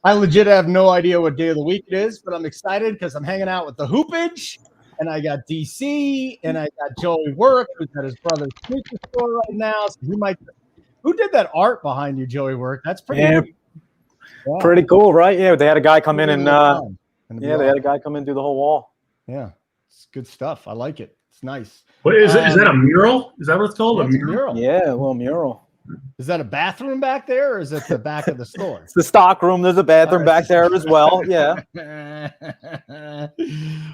I legit have no idea what day of the week it is, but I'm excited because I'm hanging out with the Hoopage, and I got DC, and I got Joey Work, who's at his brother's sneaker store right now. So he might. Who did that art behind you, Joey Work? That's pretty. Pretty cool, right? Yeah, they had a guy come in and they had a guy come in and do the whole wall. Yeah, it's good stuff. I like it. It's nice. What is it? Is that a mural? Is that what it's called? Yeah, a mural. Yeah, a little mural. Is that a bathroom back there, or is it the back of the store? It's the stock room. There's a bathroom back there as well. Yeah.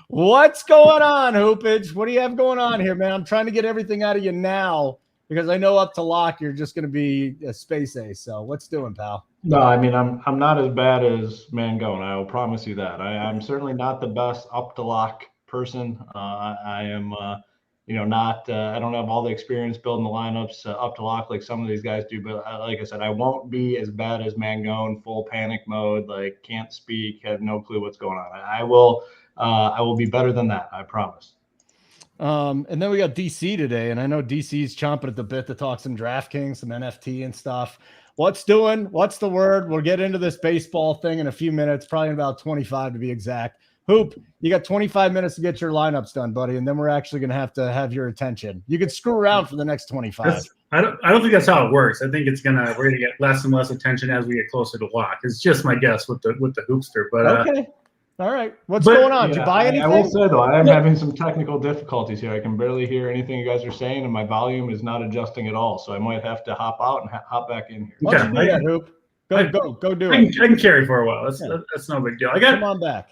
What's going on, Hoopage? What do you have going on here, man? I'm trying to get everything out of you now because I know up to lock you're just going to be a space ace. So what's doing, pal? No, I mean I'm not as bad as Mangone. I will promise you that. I'm certainly not the best up to lock person. I am. Not I don't have all the experience building the lineups up to lock like some of these guys do, but like I said, I won't be as bad as Mangone, full panic mode, like can't speak, have no clue what's going on. I will be better than that, I promise. And then we got DC today, and I know DC's chomping at the bit to talk some DraftKings, some NFT and stuff. What's doing? What's the word? We'll get into this baseball thing in a few minutes, probably in about 25 to be exact. Hoop, you got 25 minutes to get your lineups done, buddy, and then we're actually going to have your attention. You can screw around for the next 25. I don't think that's how it works. I think we're gonna get less and less attention as we get closer to lock. It's just my guess with the hoopster. But okay, all right. What's going on? Did you buy anything? I will say though, I am having some technical difficulties here. I can barely hear anything you guys are saying, and my volume is not adjusting at all. So I might have to hop out and hop back in here. Okay, Hoop. Go do it. I can carry for a while. That's no big deal. Come on back.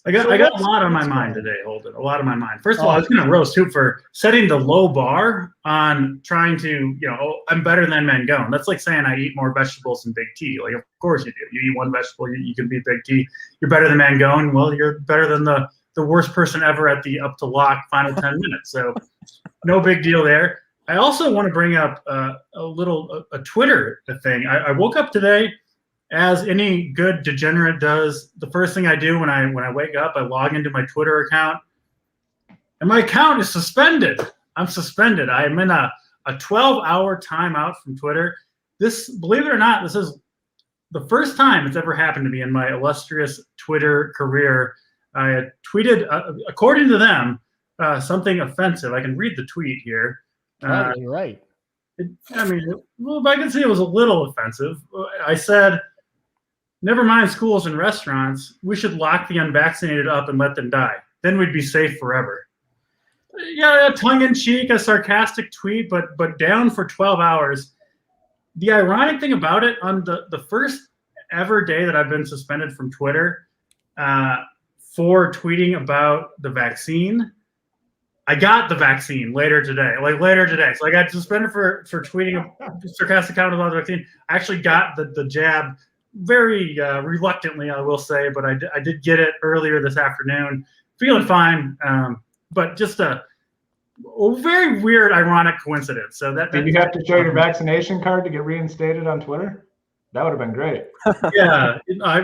I got a lot on my mind today, Holden. A lot on my mind. First of all, I was going to roast Hoop for setting the low bar on trying to, I'm better than Mangone. That's like saying I eat more vegetables than Big T. Like, of course you do. You eat one vegetable, you can beat Big T. You're better than Mangone. Well, you're better than the worst person ever at the up to lock final 10 minutes. So no big deal there. I also want to bring up a Twitter thing. I woke up today. As any good degenerate does, the first thing I do when I wake up, I log into my Twitter account, and my account is suspended. I'm suspended. I am in a 12-hour timeout from Twitter. This, believe it or not, this is the first time it's ever happened to me in my illustrious Twitter career. I tweeted, according to them, something offensive. I can read the tweet here. You're right. If I can see it was a little offensive. I said, never mind schools and restaurants. We should lock the unvaccinated up and let them die. Then we'd be safe forever. Yeah, a tongue-in-cheek, a sarcastic tweet, but down for 12 hours. The ironic thing about it, on the first ever day that I've been suspended from Twitter for tweeting about the vaccine, I got the vaccine later today. So I got suspended for tweeting a sarcastic comment about the vaccine. I actually got the jab very reluctantly, I will say, but I did get it earlier this afternoon. Feeling fine, but just a very weird, ironic coincidence. So did you have to show your vaccination card to get reinstated on Twitter? That would have been great. Yeah, I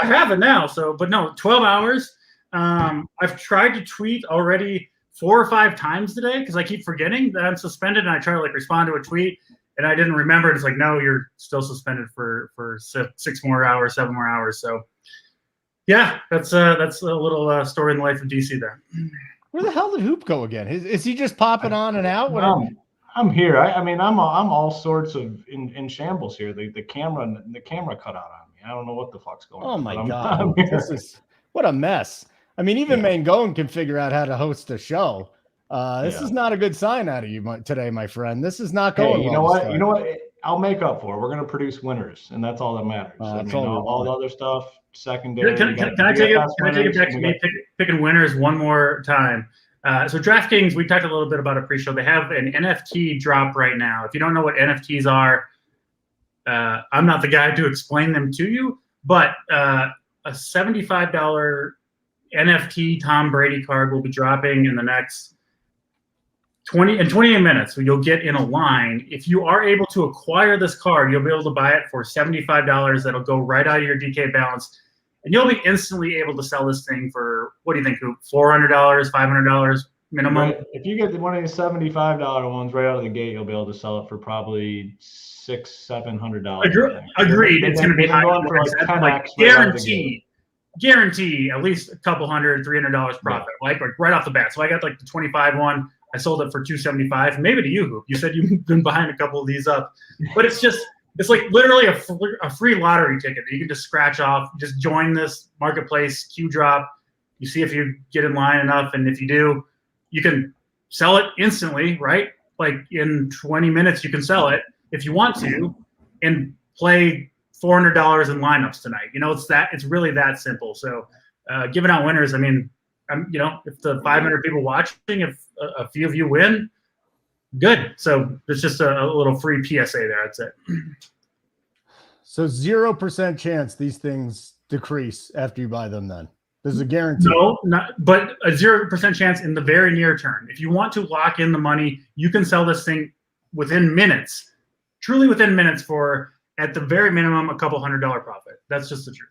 have it now. So, but no, 12 hours. I've tried to tweet already 4 or 5 times today because I keep forgetting that I'm suspended, and I try to respond to a tweet. And I didn't remember. It's like, no, you're still suspended for 6 more hours, 7 more hours. So, yeah, that's a little story in the life of DC there. Where the hell did Hoop go again? Is he just popping on and out? I'm here. I'm all sorts of in shambles here. The camera cut out on me. I don't know what the fuck's going on. Oh my God, what a mess. Even Mangone can figure out how to host a show. This is not a good sign out of you today, my friend. This is not going. You know what? I'll make up for it. We're going to produce winners, and that's all that matters. All the other stuff, secondary. Can I take it back to me picking winners one more time? So DraftKings, we talked a little bit about a pre-show. They have an NFT drop right now. If you don't know what NFTs are, I'm not the guy to explain them to you, but a $75 NFT Tom Brady card will be dropping in the next 28 minutes. You'll get in a line. If you are able to acquire this card, you'll be able to buy it for $75. That'll go right out of your DK balance, and you'll be instantly able to sell this thing for, what do you think, $400, $500, minimum. Right. If you get one of these $75 ones right out of the gate, you'll be able to sell it for probably $600-$700. Agreed. It's going to be high. For like 10x Guarantee at least a couple $300 profit, like right off the bat. So I got like the 25 one. I sold it for $275. Maybe to you, Hoop. You said you've been buying a couple of these up, but it's like literally a free lottery ticket that you can just scratch off. Just join this marketplace queue drop. You see if you get in line enough, and if you do, you can sell it instantly, right? Like in 20 minutes, you can sell it if you want to, and play $400 in lineups tonight. It's really that simple. So giving out winners, I mean, if the 500 people watching, if a few of you win, good. So it's just a little free PSA there. That's it. So 0% chance these things decrease after you buy them then? This is a guarantee. No, but a 0% chance in the very near term. If you want to lock in the money, you can sell this thing within minutes, truly within minutes, for at the very minimum a couple $100 profit. That's just the truth.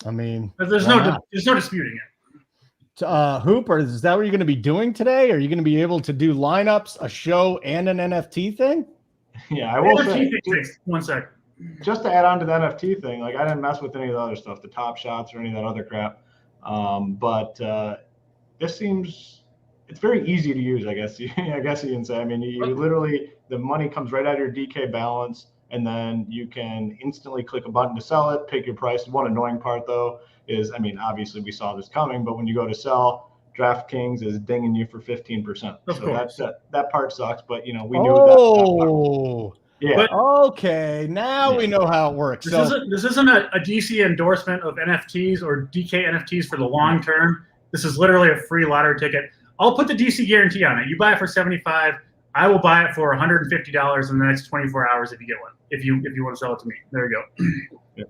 I mean, there's no disputing it. Hoop, or is that what you're going to be doing today? Are you going to be able to do lineups, a show, and an NFT thing? Yeah, I will say. One sec. Just to add on to the NFT thing, like I didn't mess with any of the other stuff, the top shots or any of that other crap. But this seems, it's very easy to use, I guess. I guess you can say. I mean, you literally, the money comes right out of your DK balance, and then you can instantly click a button to sell it, pick your price. One annoying part though is, I mean, obviously we saw this coming, but when you go to sell, DraftKings is dinging you for 15%. So that part sucks, but we knew that. Yeah. But, okay, now we know how it works. This isn't a DC endorsement of NFTs or DK NFTs for the long term. This is literally a free lottery ticket. I'll put the DC guarantee on it. You buy it for $75. I will buy it for $150 in the next 24 hours if you get one. If you want to sell it to me, there you go. Yeah.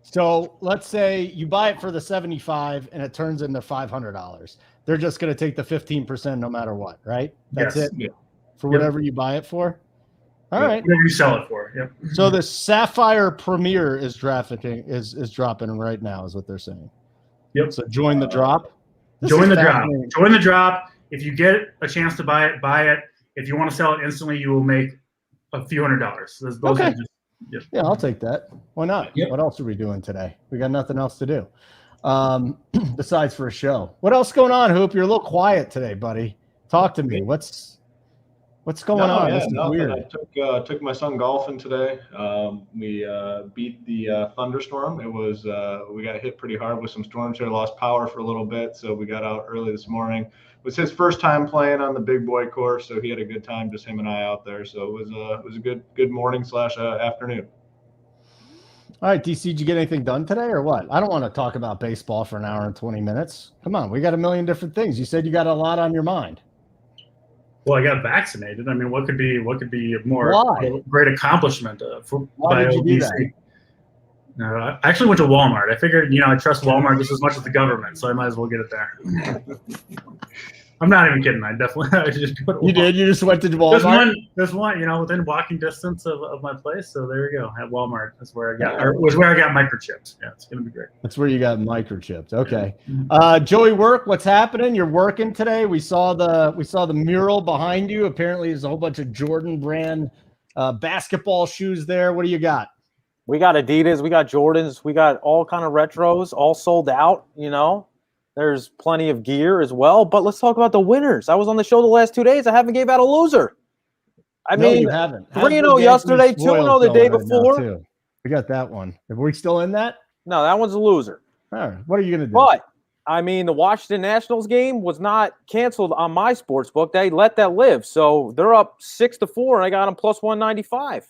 So let's say you buy it for the $75 and it turns into $500. They're just going to take the 15% no matter what, right? That's it. Yeah. For whatever you buy it for. All right. Whatever you sell it for. Yep. So the Sapphire Premier is dropping right now, is what they're saying. Yep. So join the drop. Join the drop. Join the drop. If you get a chance to buy it, buy it. If you want to sell it instantly, you will make a few $100s. Those okay. Yep. Yeah, I'll take that. Why not? Yep. What else are we doing today? We got nothing else to do besides for a show. What else going on, Hoop? You're a little quiet today, buddy. Talk to me. What's going on? Yeah, this is weird. I took my son golfing today. We beat the thunderstorm. It was we got hit pretty hard with some storms here. Lost power for a little bit, so we got out early this morning. It was his first time playing on the big boy course, so he had a good time. Just him and I out there. So it was a good morning / afternoon. All right, DC, did you get anything done today or what? I don't want to talk about baseball for an hour and 20 minutes. Come on, we got a million different things. You said you got a lot on your mind. Well, I got vaccinated. I mean, what could be a more great accomplishment Why did you do that? No, I actually went to Walmart. I figured, I trust Walmart just as much as the government, so I might as well get it there. I'm not even kidding. I just go to Walmart. You did? You just went to Walmart? There's one, within walking distance of my place. So there you go. At Walmart, that's where I got microchipped. Yeah, it's gonna be great. That's where you got microchipped. Okay. Joey Work, what's happening? You're working today. We saw the mural behind you. Apparently there's a whole bunch of Jordan brand basketball shoes there. What do you got? We got Adidas, we got Jordans, we got all kind of retros, all sold out, There's plenty of gear as well, but let's talk about the winners. I was on the show the last 2 days. I haven't gave out a loser. You haven't. 3-0 yesterday, 2-0 the day before. We got that one. Are we still in that? No, that one's a loser. All right. What are you going to do? But, the Washington Nationals game was not canceled on my sports book. They let that live. So they're up 6-4, and I got them plus 195.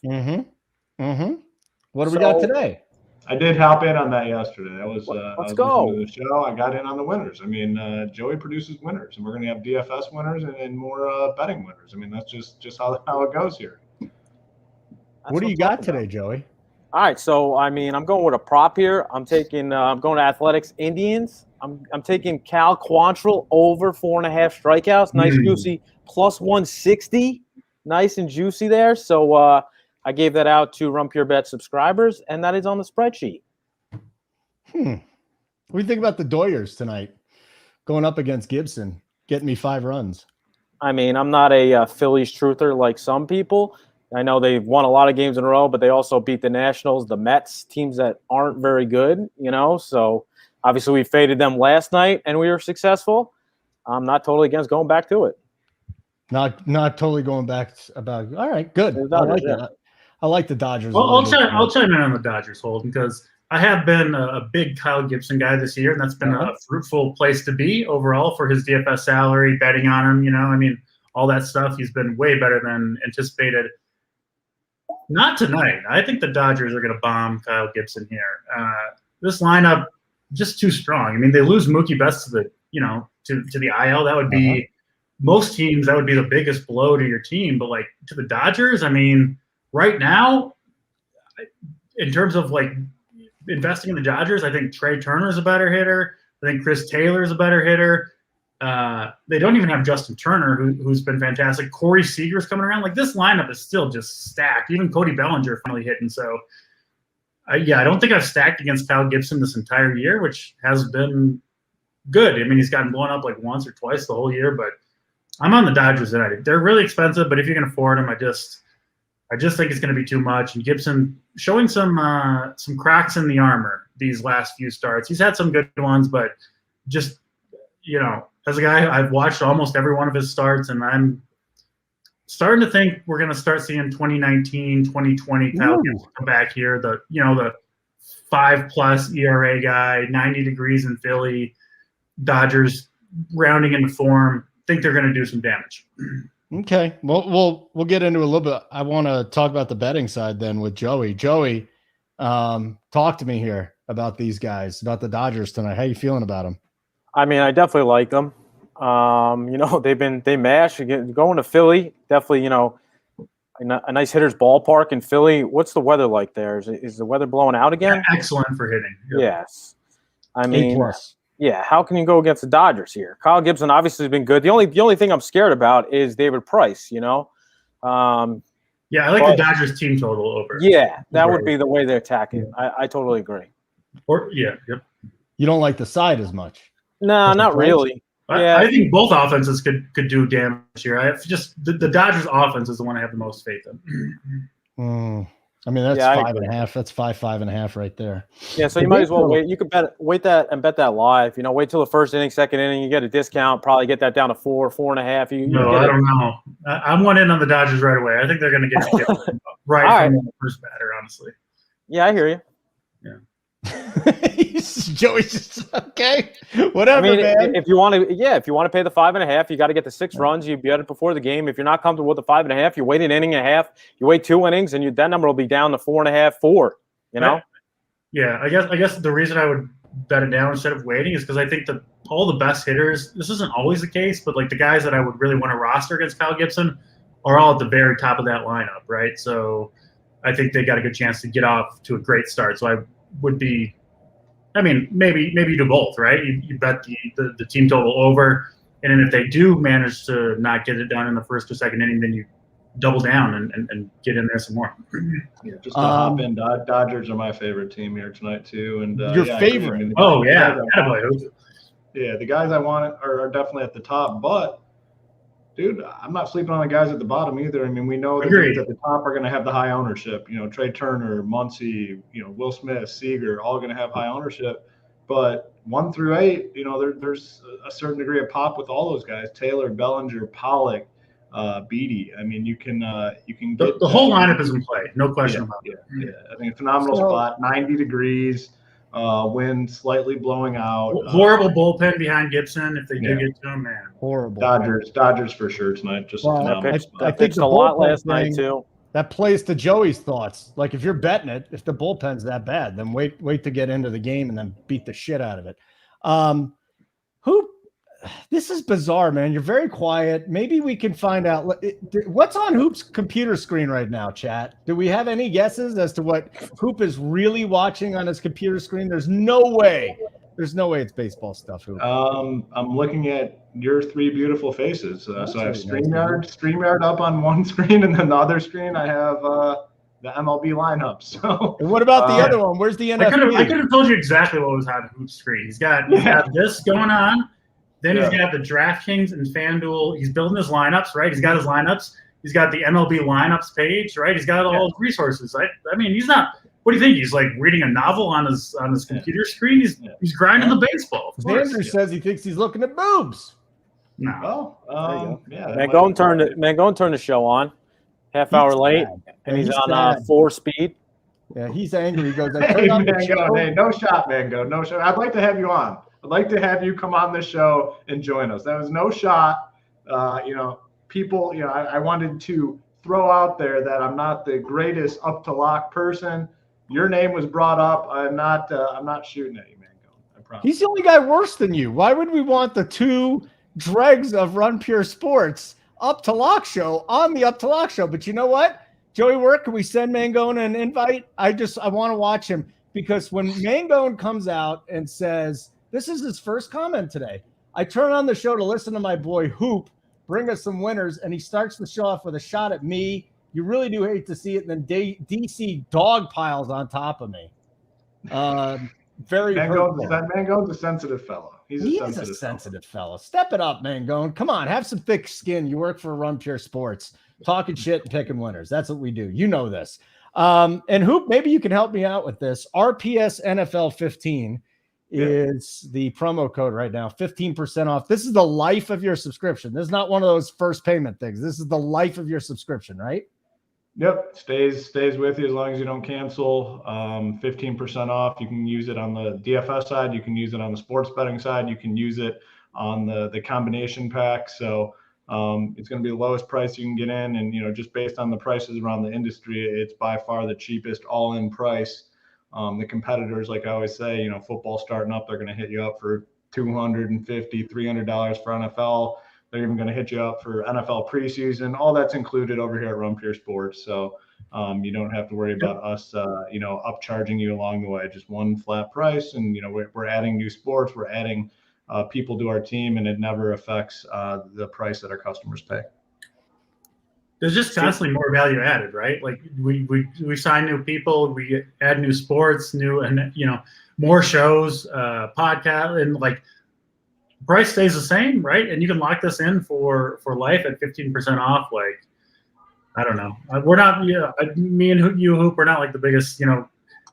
What do we got today? I did hop in on that yesterday. Let's go. Listening to the show. I got in on the winners. Joey produces winners, and we're going to have DFS winners and more betting winners. That's just how it goes here. What do you got today, Joey? All right, so I'm going with a prop here. I'm going to Athletics Indians. I'm taking Cal Quantrill over 4.5 strikeouts. Nice juicy plus 160. Nice and juicy there. So I gave that out to Run Pure Bet subscribers, and that is on the spreadsheet. What do you think about the Doyers tonight? going up against Gibson, getting me 5 runs. I mean, I'm not a Phillies truther like some people. I know they've won a lot of games in a row, but they also beat the Nationals, the Mets, teams that aren't very good, So obviously we faded them last night and we were successful. I'm not totally against going back to it. Not totally going back about. All right, good. Dodgers, I like that. I like the Dodgers. Well, I'll chime in on the Dodgers, Holden, because I have been a big Kyle Gibson guy this year, and that's been a fruitful place to be overall for his DFS salary, betting on him. I mean, all that stuff. He's been way better than anticipated. Not tonight. I think the Dodgers are going to bomb Kyle Gibson here. This lineup just too strong. I mean, they lose Mookie Betts to the to the IL. That would be most teams. That would be the biggest blow to your team. But like to the Dodgers, I mean, right now, in terms of like investing in the Dodgers, I think Trey Turner is a better hitter. I think Chris Taylor is a better hitter. They don't even have Justin Turner, who's been fantastic. Corey Seager's coming around. Like this lineup is still just stacked. Even Cody Bellinger finally hitting. So, I don't think I've stacked against Kyle Gibson this entire year, which has been good. I mean, he's gotten blown up like once or twice the whole year, but I'm on the Dodgers tonight. They're really expensive, but if you can afford them, I just think it's going to be too much. And Gibson showing some cracks in the armor these last few starts. He's had some good ones, but just as a guy, I've watched almost every one of his starts, and I'm starting to think we're going to start seeing 2019, 2020 Kyle Gibson come back here. The 5+ ERA guy, 90 degrees in Philly, Dodgers rounding into form. Think they're going to do some damage. Okay, well, we'll get into a little bit. I want to talk about the betting side then with Joey. Joey, talk to me here about these guys, about the Dodgers tonight. How you feeling about them? I mean, I definitely like them. They mash going to Philly. Definitely, a nice hitter's ballpark in Philly. What's the weather like there? Is the weather blowing out again? Yeah, excellent for hitting. Yep. Yes. I mean, A+. Yeah. How can you go against the Dodgers here? Kyle Gibson obviously has been good. The only thing I'm scared about is David Price. Yeah, I like the Dodgers team total over. Yeah, that would be the way they're attacking. I totally agree. Yep. You don't like the side as much? No, not really. I think both offenses could do damage here. The Dodgers offense is the one I have the most faith in. I mean, that's 5.5. That's 5.5 right there. Yeah, so you might as well wait. You could bet that live. Wait till the first inning, second inning, you get a discount. Probably get that down to 4.5. I don't know. I'm one in on the Dodgers right away. I think they're going to get right from the first batter. Honestly. Yeah, I hear you. Yeah. Joey's just okay. Whatever, man. If you want to pay the 5.5, you got to get the 6 runs. You bet it before the game. If you're not comfortable with the 5.5, you wait an inning and a half. You wait 2 innings, and that number will be down to 4.5, 4. Yeah, I guess the reason I would bet it down instead of waiting is because I think that all the best hitters. This isn't always the case, but like the guys that I would really want to roster against Kyle Gibson are all at the very top of that lineup, right? So I think they got a good chance to get off to a great start. So I would be. I mean, maybe you do both, right? You bet the team total over, and then if they do manage to not get it done in the first or second inning, then you double down and get in there some more. Yeah, just to hop in, Dodgers are my favorite team here tonight too. And your favorite? I mean, the guys I want are definitely at the top, but dude, I'm not sleeping on the guys at the bottom either. I mean, we know the dudes at the top are going to have the high ownership. Trey Turner, Muncy, Will Smith, Seager, all going to have high ownership. But 1 through 8, there's a certain degree of pop with all those guys: Taylor, Bellinger, Pollock, Beatty. I mean, you can get the whole lineup is in play, no question about it. Yeah, I think phenomenal spot, 90 degrees. Wind slightly blowing out. Horrible bullpen behind Gibson if they do get to him, man. Horrible. Dodgers for sure tonight. Just I pitched a lot last night too. That plays to Joey's thoughts. Like if you're betting it, if the bullpen's that bad, then wait to get into the game and then beat the shit out of it. This is bizarre, man. You're very quiet. Maybe we can find out what's on Hoop's computer screen right now, chat. Do we have any guesses as to what Hoop is really watching on his computer screen? There's no way it's baseball stuff, Hoop. I'm looking at your 3 beautiful faces. So I have StreamYard up on one screen, and then the other screen I have the MLB lineup. So and what about the other one? Where's the NFT? I could have told you exactly what was on Hoop's screen. He's got this going on. Then he's got the DraftKings and FanDuel. He's building his lineups, right? He's got his lineups. He's got the MLB lineups page, right? He's got all his resources. I mean, he's not. What do you think? He's like reading a novel on his computer screen. He's grinding the baseball. Xander says he thinks he's looking at boobs. No. Mangone turned the show on. Half hour late, and he's on 4-speed. Yeah, he's angry. He goes, hey, no shot, Mango. No shot. I'd like to have you on. I'd like to have you come on the show and join us. That was no shot. People, I wanted to throw out there that I'm not the greatest up to lock person. Your name was brought up. I'm not shooting at you, Mango. I promise. He's the only guy worse than you. Why would we want the two dregs of Run Pure Sports Up to Lock show on the Up to Lock show? But you know what? Joey Work, can we send Mangone an invite? I want to watch him, because when Mangone comes out and says, this is his first comment today, I turn on the show to listen to my boy Hoop bring us some winners, and he starts the show off with a shot at me. You really do hate to see it. And then DC dog piles on top of me. Very hurtful. Mangone's a sensitive fellow. He is a sensitive fellow. Step it up, Mangone. Come on, have some thick skin. You work for Run Pure Sports. Talking shit and picking winners. That's what we do. You know this. And Hoop, maybe you can help me out with this. RPS NFL 15 is the promo code right now. 15% off. This is the life of your subscription. This is not one of those first payment things. This is the life of your subscription, right? Yep. Stays with you as long as you don't cancel. 15% off. You can use it on the DFS side. You can use it on the sports betting side. You can use it on the combination pack. So it's going to be the lowest price you can get in. And, just based on the prices around the industry, it's by far the cheapest all-in price. The competitors, like I always say, football starting up, they're going to hit you up for $250, $300 for NFL. They're even going to hit you up for NFL preseason. All that's included over here at Run Pure Sports. So you don't have to worry about us, upcharging you along the way. Just one flat price. And, we're adding new sports. We're adding people to our team, and it never affects the price that our customers pay. There's just constantly more value added, right? Like we sign new people, we add new sports, more shows, podcast, and like price stays the same, right? And you can lock this in for life at 15% off. Like, I don't know, we're not, me and you Hoop, we're not like the biggest,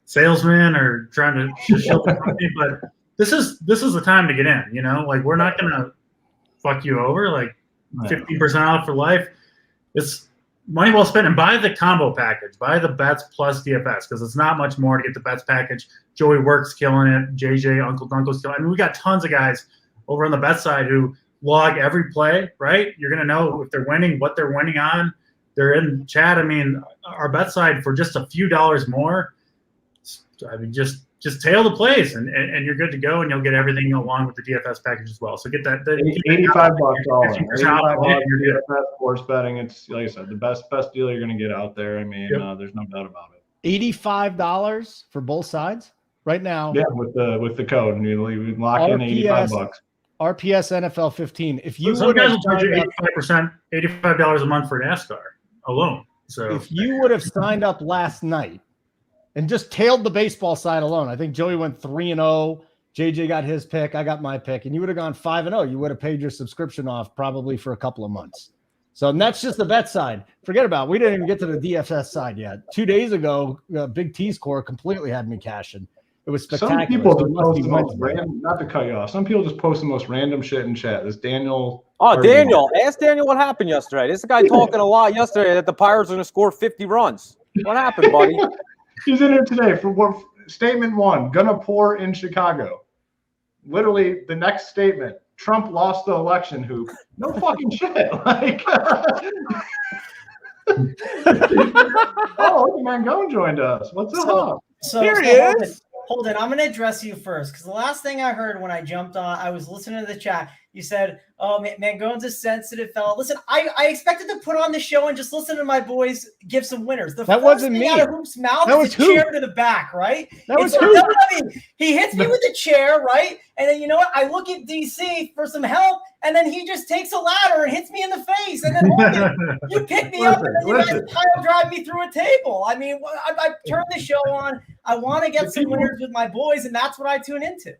salesman or trying to show the company, but this is the time to get in. Like we're not gonna fuck you over. Like 15% off for life. It's money well spent. And buy the combo package. Buy the bets plus DFS, because it's not much more to get the bets package. Joey Work's killing it. JJ, Uncle Dunkel's killing it. I mean, we got tons of guys over on the bet side who log every play, right? You're going to know if they're winning, what they're winning on. They're in chat. I mean, our bet side for just a few dollars more, I mean, just tail the plays and you're good to go, and you'll get everything along with the DFS package as well. So get that. $85 all in. $85 your DFS sports betting. It's, like I said, the best deal you're going to get out there. I mean, there's no doubt about it. $85 for both sides right now. Yeah, with the code, and you lock in $85. RPS NFL 15. If you some guys will charge you $85 a month for NASCAR alone. So if you would have signed up last night and just tailed the baseball side alone, I think Joey went 3-0. JJ got his pick. I got my pick. And you would have gone 5-0. You would have paid your subscription off probably for a couple of months. So and that's just the bet side. Forget about it. We didn't even get to the DFS side yet. 2 days ago, Big T's score completely had me cashing. It was spectacular. Some people just post the most random, not to cut you off. Some people just post the most random shit in chat. This Daniel. Oh, Daniel. Ask Daniel what happened yesterday. This guy talking a lot yesterday that the Pirates are going to score 50 runs. What happened, buddy? He's in here today for statement one, gonna pour in Chicago. Literally the next statement, Trump lost the election. Hoop. No fucking shit. Like, oh, Mangone joined us. What's up? So here he is. Hold it. I'm going to address you first, because the last thing I heard when I jumped on, I was listening to the chat. You said, oh, Mangone's a sensitive fellow. Listen, I expected to put on the show and just listen to my boys give some winners. That wasn't me. Out of Hoop's mouth that was a chair to the back, right? That was Hoop. I mean, he hits me with the chair, right? And then, you know what? I look at DC for some help, and then he just takes a ladder and hits me in the face. And then you pick me up, and then you guys pile drive me through a table. I mean, I turned the show on. I want to get some winners with my boys, and that's what I tune into.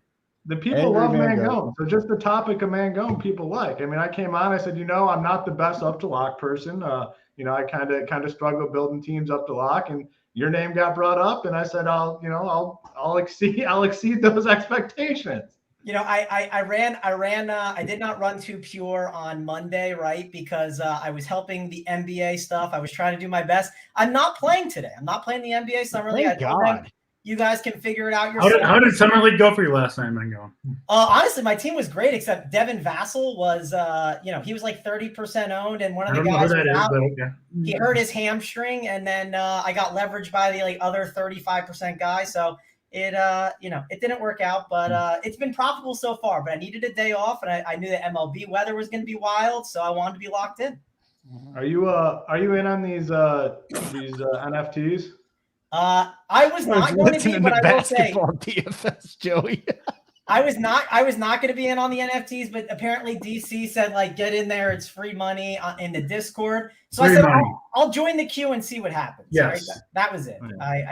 The people love Mangone. So just the topic of Mangone, people like. I mean, I came on. I said, I'm not the best up to lock person. I kind of struggle building teams up to lock, and your name got brought up, and I said, I'll exceed those expectations. I did not run too pure on Monday, right? Because I was helping the NBA stuff. I was trying to do my best. I'm not playing today. I'm not playing the NBA Summer League. Thank God. You guys can figure it out yourself. How did Summer League go for you last night, Mangone? Honestly, my team was great, except Devin Vassell was, he was like 30% owned, and one of the guys was out. Okay. He hurt his hamstring, and then I got leveraged by the other 35% guy. So it didn't work out, but it's been profitable so far. But I needed a day off, and I knew the MLB weather was going to be wild, so I wanted to be locked in. Are you in on these NFTs? I was not going to be, but I will say DFS, Joey. I was not going to be in on the NFTs, but apparently DC said get in there. It's free money in the Discord. So I said, I'll join the queue and see what happens. Yes. Right? That was it.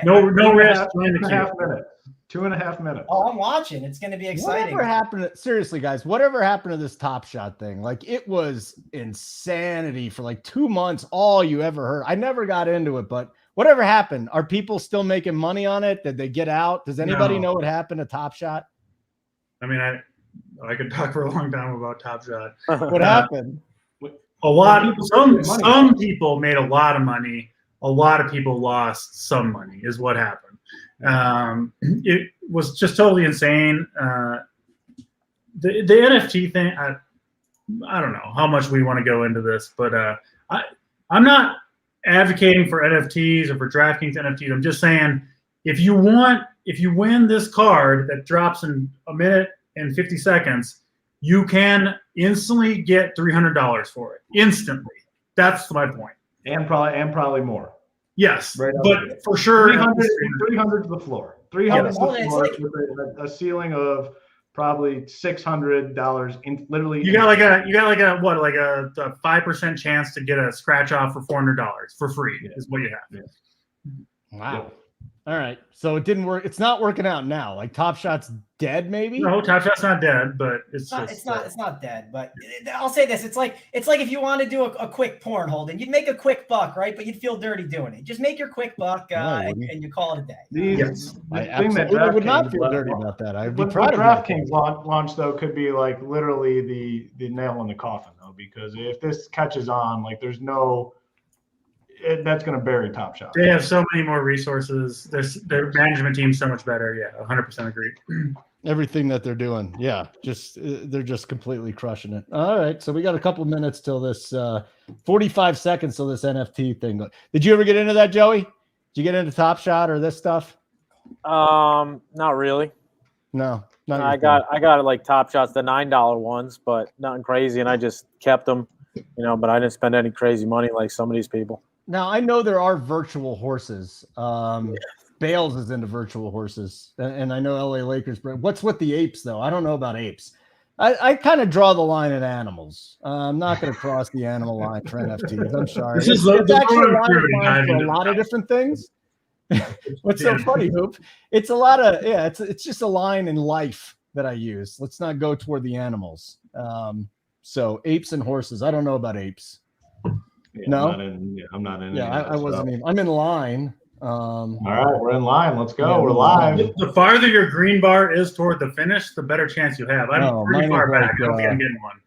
No risk. 2.5 minutes. 2.5 minutes. Oh, I'm watching. It's going to be exciting. Whatever happened? Seriously, guys, whatever happened to this Top Shot thing? It was insanity for 2 months. All you ever heard. I never got into it, but whatever happened? Are people still making money on it? Did they get out? Does anybody know what happened to Top Shot? I mean, I could talk for a long time about Top Shot. What happened? A lot. Some people made a lot of money. A lot of people lost some money. Is what happened. It was just totally insane. The NFT thing. I don't know how much we want to go into this, but I'm not advocating for NFTs or for DraftKings NFTs. I'm just saying if you win this card that drops in a minute and 50 seconds, you can instantly get $300 for it. Instantly. That's my point. And probably more. Yes, right, but for sure 300 to the floor. 300 to the floor with a ceiling of probably $600 in literally. You got like a 5% chance to get a scratch off for $400 for free is what you have. Yeah. Wow. All right. So it didn't work. It's not working out now. Top Shot's dead, maybe? No, Top Shot's not dead, but it's not dead. But I'll say this: it's like if you want to do a quick porn holding, you'd make a quick buck, right? But you'd feel dirty doing it. Just make your quick buck and you call it a day. I absolutely would not feel dirty about that. I'd be proud of DraftKings launch though could be literally the nail in the coffin though, because if this catches on, there's no. That's going to bury Top Shot. They have so many more resources. Their management team's so much better. Yeah, 100% agree. Everything that they're doing. Yeah, they're just completely crushing it. All right, so we got a couple minutes till this 45 seconds till this NFT thing. Did you ever get into that, Joey? Did you get into Top Shot or this stuff? Not really. No. I got Top Shots, the $9 ones, but nothing crazy, and I just kept them, but I didn't spend any crazy money like some of these people. Now, I know there are virtual horses. Bales is into virtual horses, and I know LA Lakers. But what's with the apes, though? I don't know about apes. I kind of draw the line at animals. I'm not going to cross the animal line for NFTs. I'm sorry. It's actually a line for a lot of different things. What's so funny, Hoop? It's a lot of It's just a line in life that I use. Let's not go toward the animals. So apes and horses. I don't know about apes. Yeah, no, I'm not in. Yeah, I wasn't even. I'm in line. All right, we're in line. Let's go. We're live. The farther your green bar is toward the finish, the better chance you have. I'm pretty far back. I don't think I'm getting one.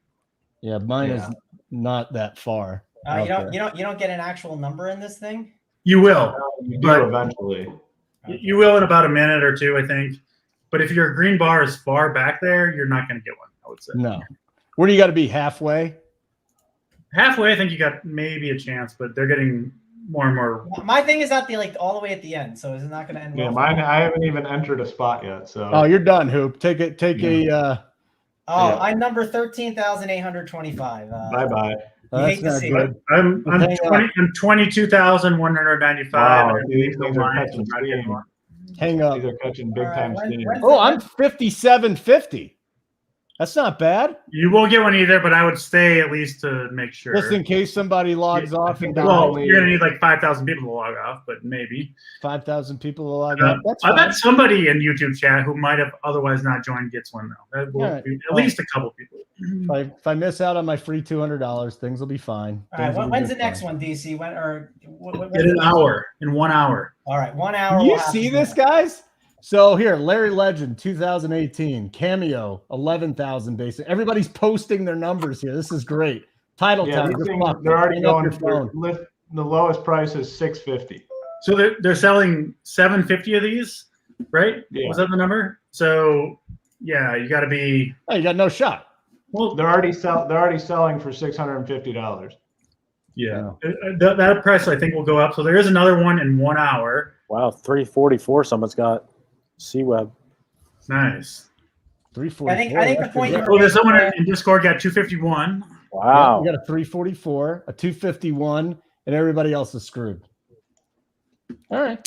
Yeah, mine is not that far. You don't get an actual number in this thing. You will, but eventually. You will in about a minute or two, I think. But if your green bar is far back there, you're not going to get one. I would say. No. Where do you got to be? Halfway. Halfway, I think you got maybe a chance, but they're getting more and more. My thing is at the all the way at the end, so it's not going to end. Yeah, mine. I haven't even entered a spot yet. So. Oh, you're done, Hoop. Take a. I'm number 13,825. Bye. That's not good. I'm 22,195. Wow, these things are catching steam. Hang up. These are catching big time steam. Oh, I'm 5750. That's not bad. You won't get one either, but I would stay at least to make sure. Just in case somebody logs off and Well, you're gonna need like 5,000 people to log off, but maybe 5,000 people will log off. That's I fine. bet somebody in YouTube chat who might have otherwise not joined gets one though. That will Yeah. be at least a couple people. If I miss out on my free $200, things will be fine. All right, when's the next one, DC? When In an hour, in 1 hour. All right, 1 hour. You see this, guys? So here, Larry Legend, 2018, Cameo, 11,000 basic. Everybody's posting their numbers here. This is great. Title Yeah, time. these things, they're already going for the lowest price is $650. So they're selling 750 of these, right? Yeah. Was that the number? So yeah, you got to be. Oh, you got no shot. Well, They're already selling for $650. yeah, that price I think will go up. So there is another one in 1 hour. Wow, 344. Someone's got C-Web. Nice. 344. I think the point. Oh, there's someone in Discord got 251. Wow. You got a 344, a 251, and everybody else is screwed. All right.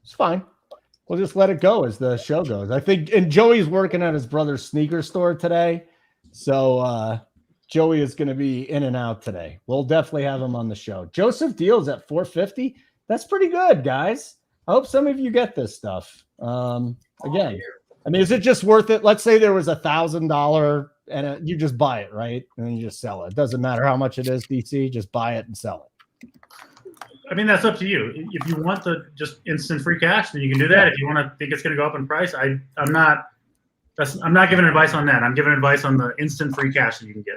It's fine. We'll just let it go as the show goes. I think, and Joey's working at his brother's sneaker store today. So Joey is going to be in and out today. We'll definitely have him on the show. Joseph Deals at 450. That's pretty good, guys. I hope some of you get this stuff. Again, I mean, is it just worth it? Let's say there was $1,000 and you just buy it, right? And then you just sell it. It doesn't matter how much it is, DC. Just buy it and sell it. I mean, that's up to you. If you want the just instant free cash, then you can do that. If you want to think it's going to go up in price, I'm not giving advice on that. I'm giving advice on the instant free cash that you can get.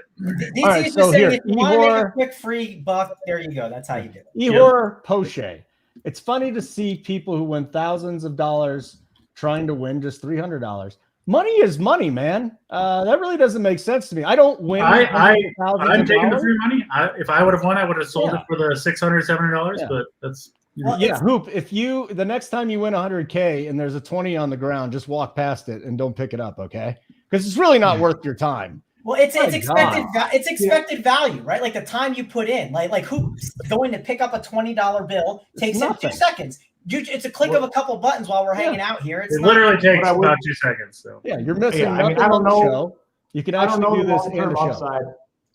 DC All right, is so just saying, here, if you want to make Ihor- a quick free buck, there you go. That's how you do it. Ihor Poche. It's funny to see people who win thousands of dollars trying to win just $300. Money is money, man. That really doesn't make sense to me. I don't win. I'm $100,000 taking the free money. If I would have won, I would have sold Yeah. it for the $600, $700. Yeah. But that's Yeah, Hoop, if you the next time you win 100K and there's a 20 on the ground, just walk past it and don't pick it up, okay? Because it's really not worth your time. Well, it's My expected. God. It's expected value, right? Like the time you put in. Like who's going to pick up a $20 bill takes him 2 nothing. seconds. It's a click of a couple buttons while we're hanging out here. It's it not, literally takes But I would- about 2 seconds. So Yeah, you're missing Yeah, I mean, nothing I don't on the know- show. You can I don't actually know do the this and long-term the show. upside.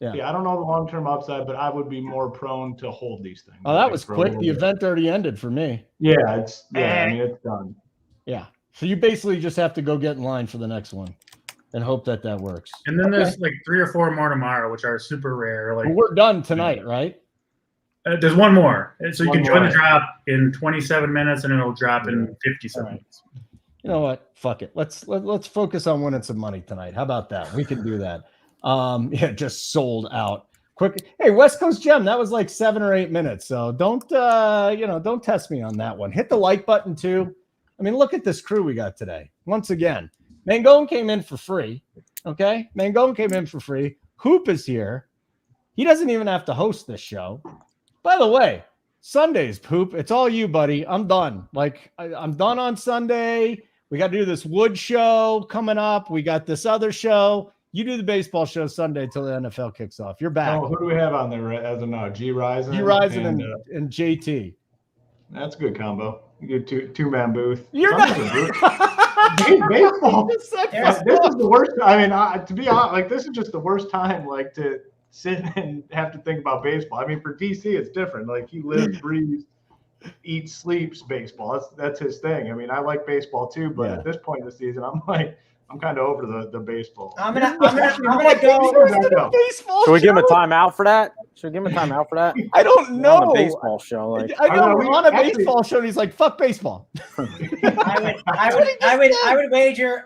Yeah. Yeah, I don't know the long-term upside, but I would be more prone to hold these things. Oh, that like, was for a quick. little The bit. event already ended for me. Yeah, I mean, it's done. Yeah. So you basically just have to go get in line for the next one and hope that works. and then there's like 3 or 4 more tomorrow, which are super rare. Like Well, we're done tonight, right? there's one more, and so you One can join more. the drop in 27 minutes, and it'll drop in 57 All right. minutes. You know what? Fuck it. Let's focus on winning some money tonight. How about that? We can do that. Yeah, just sold out quick. Hey, West Coast Gem, that was like 7 or 8 minutes. So don't test me on that one. Hit the like button too. I mean, look at this crew we got today. Once again, Mangone came in for free. Okay, Mangone came in for free. Hoop is here. He doesn't even have to host this show. By the way, Sundays, Poop, it's all you, buddy. I'm done. Like I'm done on Sunday. We got to do this Wood show coming up. We got this other show. You do the baseball show Sunday till the NFL kicks off. You're back. Oh, who do we have on there as of now? G Rising. G Rising and JT. That's a good combo. You do two-man booth. You're Something's a booth. Baseball. This is the worst. I mean, to be honest, like this is just the worst time, like to sit and have to think about baseball. I mean, for DC, it's different. Like he lives, breathes, eats, sleeps baseball. That's his thing. I mean, I like baseball too, but at this point in the season, I'm kind of over the baseball. I'm gonna go. Baseball Should we give him a show? timeout for that? Should we give him a timewaut for that? I don't We're know. on a baseball show. Like, I know we we're on a actually- baseball show, and he's like, "Fuck baseball." I would wager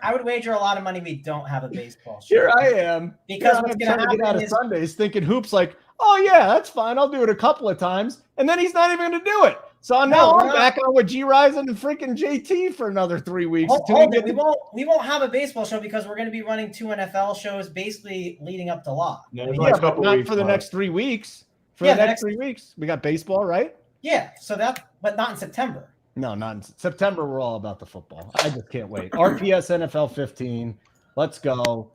a lot of money we don't have a baseball show. Here I am, Because I'm what's trying gonna to get out happen of is Sundays, thinking Hoop's like, "Oh yeah, that's fine. I'll do it a couple of times," and then he's not even going to do it. So now we're I'm not. back on with G Rising and freaking JT for another 3 weeks. Hold until it. we We won't have a baseball show because we're going to be running 2 NFL shows basically leading up to law. Yeah, I mean, it's like yeah, a but couple not weeks for the left. next 3 weeks. For Yeah, the next 3 weeks, we got baseball, right? yeah, so but not in September. No, not in September. We're all about the football. I just can't wait. RPS NFL 15. Let's go.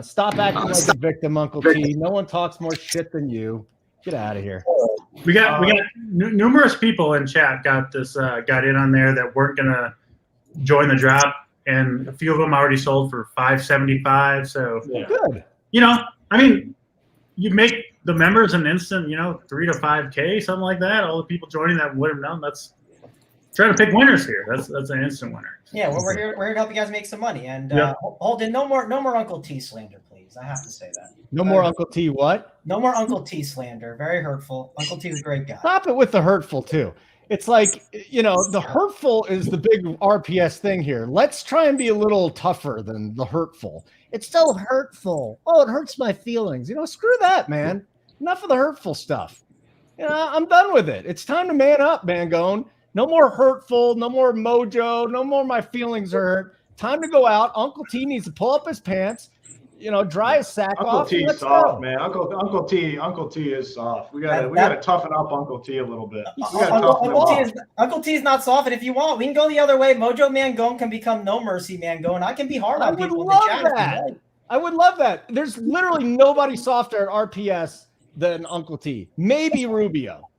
Stop acting like a victim, Uncle T. No one talks more shit than you. Get out of here. We got numerous people in chat got in on there that weren't gonna join the drop and a few of them already sold for $575. So Good. I mean, you make the members an instant, $3 to $5K, something like that. All the people joining that would have known. That's trying to pick winners here. That's an instant winner. Yeah, well, we're here to help you guys make some money. And Holden, no more Uncle T slander, please. I have to say that. No more Uncle T. What? No more Uncle T slander. Very hurtful. Uncle T was a great guy. Stop it with the hurtful too. It's like, the hurtful is the big RPS thing here. Let's try and be a little tougher than the hurtful. It's still hurtful. Oh, it hurts my feelings. Screw that, man. Enough of the hurtful stuff. I'm done with it. It's time to man up, Mangone. No more hurtful, no more mojo, no more my feelings hurt. Time to go out. Uncle T needs to pull up his pants, dry his sack Uncle off. T's soft, man. Uncle T is soft. We gotta toughen up Uncle T a little bit. Uncle T is not soft, and if you want, we can go the other way. Mojo Mangone can become No Mercy Mangone. I can be hard on people. I would love that. There's literally nobody softer at RPS than Uncle T. Maybe Rubio.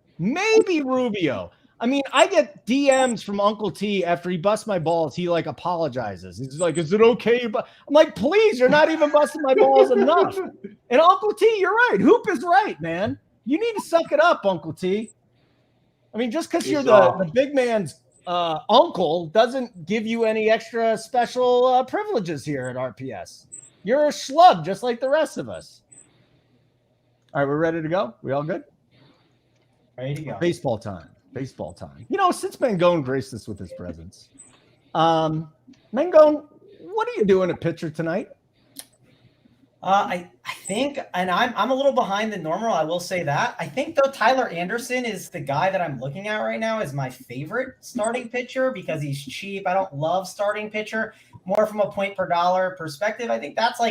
I mean, I get DMs from Uncle T after he busts my balls. He apologizes. He's like, "Is it okay?" But I'm like, "Please, you're not even busting my balls enough." And Uncle T, you're right. Hoop is right, man. You need to suck it up, Uncle T. I mean, just because you're the big man's uncle doesn't give you any extra special privileges here at RPS. You're a schlub just like the rest of us. All right, we're ready to go. We all good? Ready to go. Baseball time. Since Mangone graced us with his presence, Mangone, what are you doing at pitcher tonight? I think, and I'm a little behind the normal. I will say that. I think though Tyler Anderson is the guy that I'm looking at right now as my favorite starting pitcher because he's cheap. I don't love starting pitcher. More from a point per dollar perspective. I think that's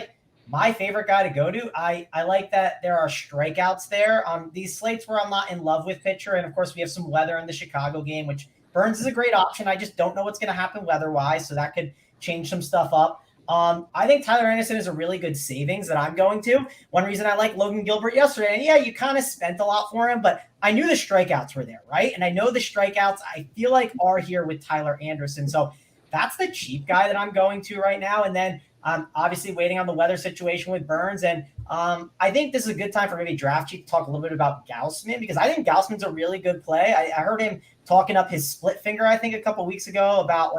my favorite guy to go to. I like that there are strikeouts there on these slates where I'm not in love with pitcher. And of course we have some weather in the Chicago game, which Burns is a great option. I just don't know what's going to happen weather-wise. So that could change some stuff up. I think Tyler Anderson is a really good savings that I'm going to. One reason I like Logan Gilbert yesterday, and yeah, you kind of spent a lot for him, but I knew the strikeouts were there, right? And I know the strikeouts I feel like are here with Tyler Anderson. So that's the cheap guy that I'm going to right now. And then I'm obviously waiting on the weather situation with Burns. And I think this is a good time for maybe Draft Cheat to talk a little bit about Gausman because I think Gausman's a really good play. I heard him talking up his split finger, I think, a couple weeks ago about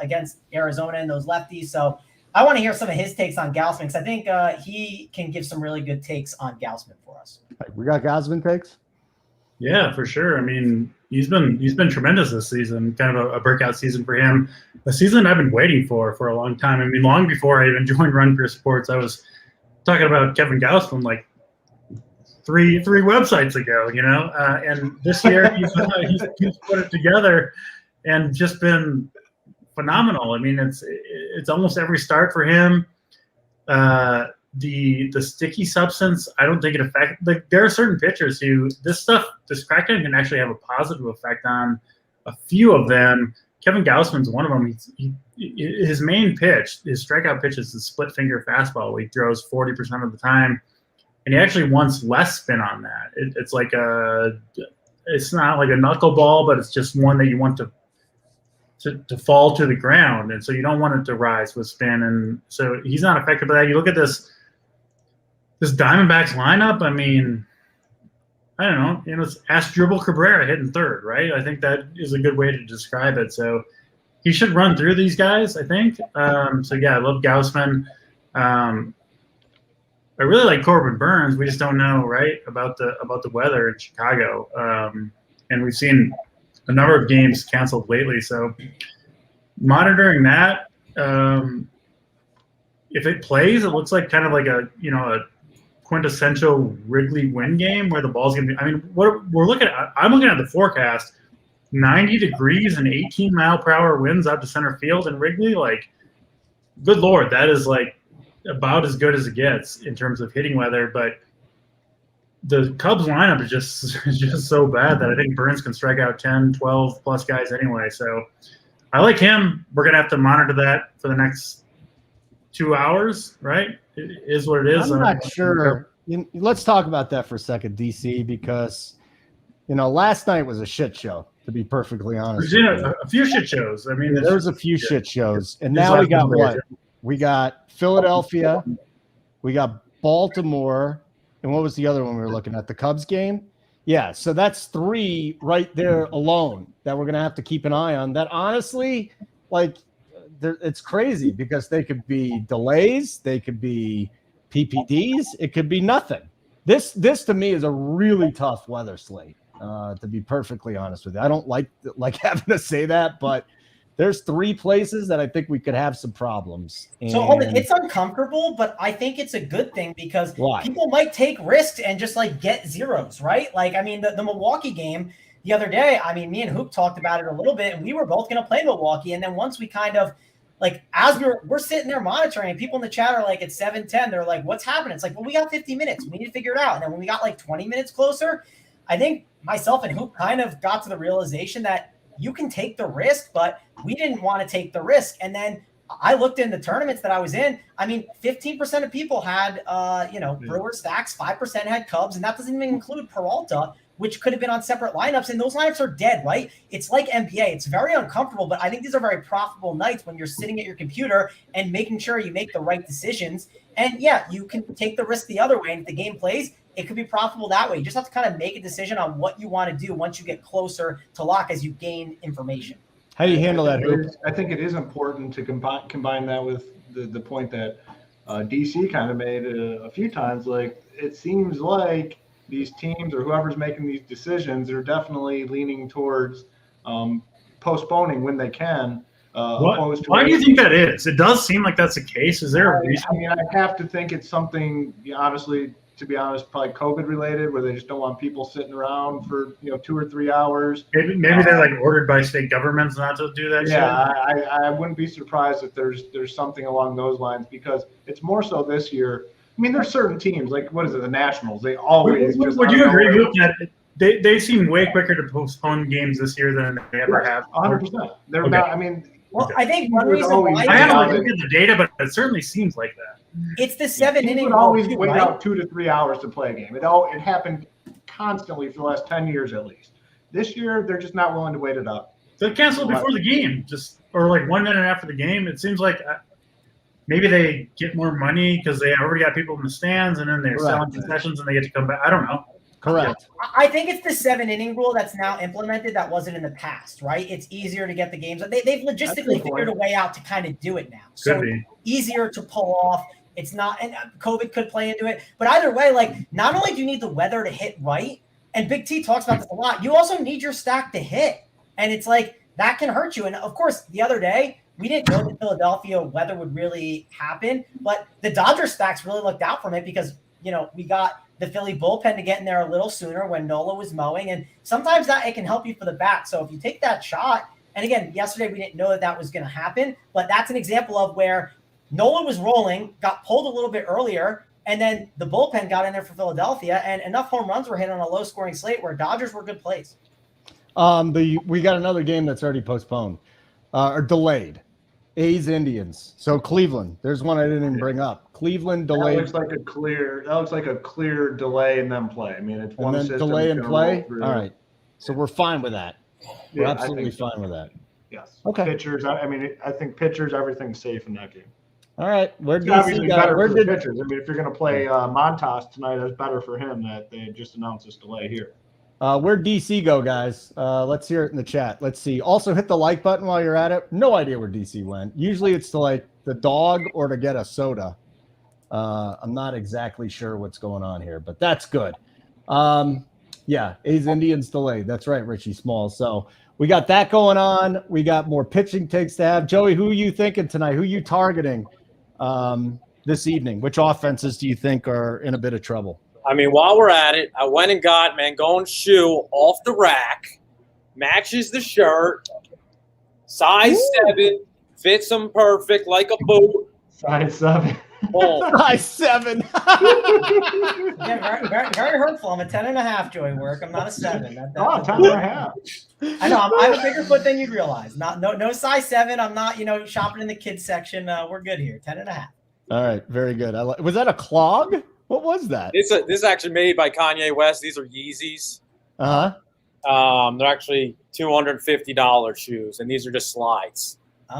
against Arizona and those lefties. So I want to hear some of his takes on Gausman because I think he can give some really good takes on Gausman for us. We got Gausman takes? Yeah, for sure. I mean, he's been tremendous this season, kind of a breakout season for him. A season I've been waiting for a long time. I mean, long before I even joined Run Pure Sports, I was talking about Kevin Gausman three websites ago, and this year he's put it together and just been phenomenal. I mean, it's almost every start for him. The sticky substance, I don't think it affects. There are certain pitchers who this crackdown can actually have a positive effect on. A few of them, Kevin Gausman's one of them. His main pitch, his strikeout pitch, is the split finger fastball. He throws 40% of the time, and he actually wants less spin on that. It's not like a knuckleball, but it's just one that you want to fall to the ground, and so you don't want it to rise with spin, and so he's not affected by that. You look at this Diamondbacks lineup. I mean, I don't know. It's Asdrubal Cabrera hitting third, right? I think that is a good way to describe it. So he should run through these guys, I think. So yeah, I love Gausman. I really like Corbin Burns. We just don't know, right, about the weather in Chicago, and we've seen a number of games canceled lately. So monitoring that, if it plays, it looks like kind of like a quintessential Wrigley win game where the ball's going to be, I mean, I'm looking at the forecast, 90 degrees and 18-mile-per-hour winds out to center field in Wrigley. Good Lord, that is about as good as it gets in terms of hitting weather. But the Cubs lineup is just so bad that I think Burns can strike out 10, 12 plus guys anyway. So I like him. We're going to have to monitor that for the next 2 hours, right? It is what it is. I'm not sure. Let's talk about that for a second, DC, because, last night was a shit show. to be perfectly honest. There's a few shit shows. I mean, there's a few shit shows. And now we got what? We got Philadelphia, we got Baltimore, and what was the other one we were looking at? The Cubs game? Yeah, so that's 3 right there alone that we're going to have to keep an eye on. That honestly, like, it's crazy because they could be delays, they could be PPDs, it could be nothing. This to me is a really tough weather slate, to be perfectly honest with you. I don't like having to say that, but there's 3 places that I think we could have some problems. So hold it. It's uncomfortable, but I think it's a good thing because people might take risks and just like get zeros, right? Like, I mean, the Milwaukee game the other day, I mean, me and Hoop talked about it a little bit, and we were both going to play Milwaukee. And then once we kind of like, as we're sitting there monitoring, and people in the chat are like, it's 7:10. They're like, what's happening? It's like, well, we got 50 minutes. We need to figure it out. And then when we got like 20 minutes closer, I think myself and Hoop kind of got to the realization that you can take the risk, but we didn't want to take the risk. And then I looked in the tournaments that I was in. I mean, 15% of people had, Brewers stacks, 5% had Cubs, and that doesn't even include Peralta, which could have been on separate lineups. And those lineups are dead, right? It's like NBA. It's very uncomfortable, but I think these are very profitable nights when you're sitting at your computer and making sure you make the right decisions. And yeah, you can take the risk the other way. And if the game plays, it could be profitable that way. You just have to kind of make a decision on what you want to do once you get closer to lock as you gain information. How do you handle that? I think it is important to combine that with the point that DC kind of made a few times. Like, it seems like these teams or whoever's making these decisions are definitely leaning towards postponing when they can. Why do you think that is? It does seem like that's the case. Is there a reason? I mean, I have to think it's something, honestly, to be honest, probably COVID related, where they just don't want people sitting around for 2 or 3 hours. Maybe they're like ordered by state governments not to do that. Yeah, I wouldn't be surprised if there's something along those lines, because it's more so this year. I mean, there's certain teams like, what is it, the Nationals? They always. Would you agree with that? They seem way quicker to postpone games this year than they ever have. 100%. They're not. I mean. Well, I think one reason why I haven't looked at the data, but it certainly seems like that. It's the 7 inning. Would always wait out 2 to 3 hours to play a game. It happened constantly for the last 10 years at least. This year, they're just not willing to wait it up. They cancel before the game, or like 1 minute after the game. It seems like maybe they get more money because they already got people in the stands, and then they're selling concessions and they get to come back. I don't know. Correct. I think it's the 7 inning rule that's now implemented that wasn't in the past, right? It's easier to get the games. They've logistically figured a way out to kind of do it now. So easier to pull off. It's not, and COVID could play into it. But either way, like, not only do you need the weather to hit right, and Big T talks about this a lot, you also need your stack to hit. And it's like, that can hurt you. And of course, the other day, we didn't know that Philadelphia weather would really happen, but the Dodgers stacks really looked out from it because, we got the Philly bullpen to get in there a little sooner when Nola was mowing. And sometimes it can help you for the bat. So if you take that shot, and again, yesterday we didn't know that was going to happen, but that's an example of where Nola was rolling, got pulled a little bit earlier, and then the bullpen got in there for Philadelphia, and enough home runs were hit on a low-scoring slate where Dodgers were good plays. We got another game that's already postponed or delayed. A's Indians. So Cleveland. There's one I didn't even bring up. Cleveland delayed. That looks like a clear delay in them play. I mean, it's one system. Delay and play. All right. So we're fine with that. We're absolutely fine with that. Yes. Okay. Pitchers. I think pitchers. Everything's safe in that game. All right. Where do obviously better for the pitchers? I mean, if you're going to play Montas tonight, that's better for him that they just announced this delay here. Where'd DC go, guys? Let's hear it in the chat. Let's see. Also, hit the like button while you're at it. No idea where DC went. Usually it's to like the dog or to get a soda. I'm not exactly sure what's going on here, but that's good. Yeah, A's Indians delayed. That's right, Richie Small. So we got that going on. We got more pitching takes to have. Joey, who are you thinking tonight? Who are you targeting this evening? Which offenses do you think are in a bit of trouble? I mean, while we're at it, I went and got Mangone's shoe off the rack, matches the shirt, size 7, fits him perfect like a boot. Size 7. Size 7. Yeah, very, very hurtful. I'm a 10.5, Joey Work. I'm not a 7. 10.5. I know. I have a bigger foot than you'd realize. No size 7. I'm not, shopping in the kids section. We're good here. 10.5. All right, very good. Was that a clog? What was that? This is actually made by Kanye West. These are Yeezys. Uh-huh. They're actually $250 shoes, and these are just slides.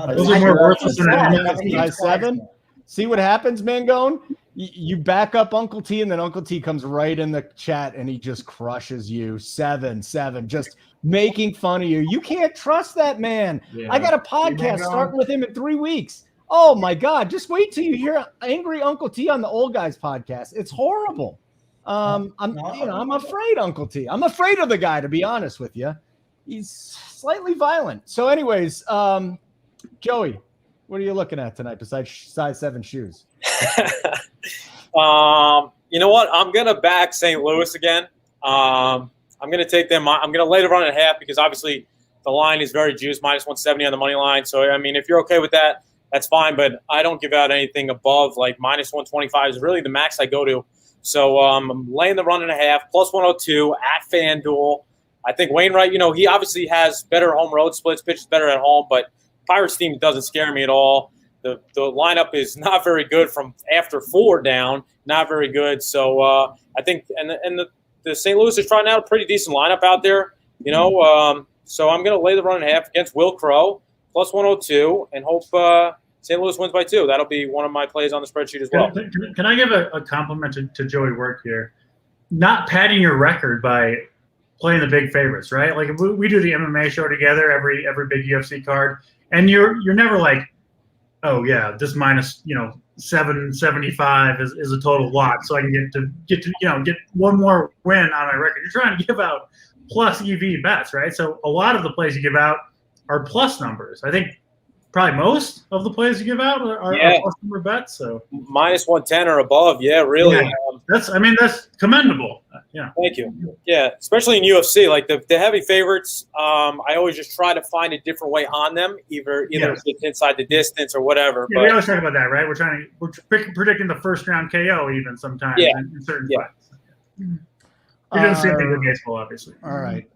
Those are more worthless than an size 7. See what happens, Mangone? You back up Uncle T, and then Uncle T comes right in the chat, and he just crushes you. 7, just making fun of you. You can't trust that man. Yeah. I got a podcast starting with him in 3 weeks. Oh, my God. Just wait till you hear Angry Uncle T on the Old Guys podcast. It's horrible. I'm afraid, Uncle T. I'm afraid of the guy, to be honest with you. He's slightly violent. So anyways, Joey, what are you looking at tonight besides size 7 shoes? You know what? I'm going to back St. Louis again. I'm going to take them. I'm going to lay the run at half because obviously the line is very juiced, minus 170 on the money line. So, I mean, if you're okay with that, that's fine. But I don't give out anything above like minus 125 is really the max I go to. So I'm laying the run and a half, plus 102 at FanDuel. I think Wainwright, he obviously has better home road splits, pitches better at home, but Pirates team doesn't scare me at all. The lineup is not very good from after 4 down, not very good. So I think and the St. Louis is trying out a pretty decent lineup out there, so I'm going to lay the run and a half against Will Crow, plus 102, and hope St. Louis wins by 2. That'll be one of my plays on the spreadsheet as well. Can I give a compliment to Joey Work here? Not padding your record by playing the big favorites, right? Like we do the MMA show together, every big UFC card, and you're never like, oh yeah, this minus 775 is a total lock, so I can get one more win on my record. You're trying to give out plus EV bets, right? So a lot of the plays you give out are plus numbers. I think probably most of the plays you give out are plus number bets. So minus 110 or above, really. Yeah. That's commendable. Yeah. Thank you. Yeah, especially in UFC, like the heavy favorites. I always just try to find a different way on them, either if it's inside the distance or whatever. Yeah, we always talk about that, right? We're predicting the first round KO even sometimes in certain fights. You're doing the same thing with baseball, obviously. All right,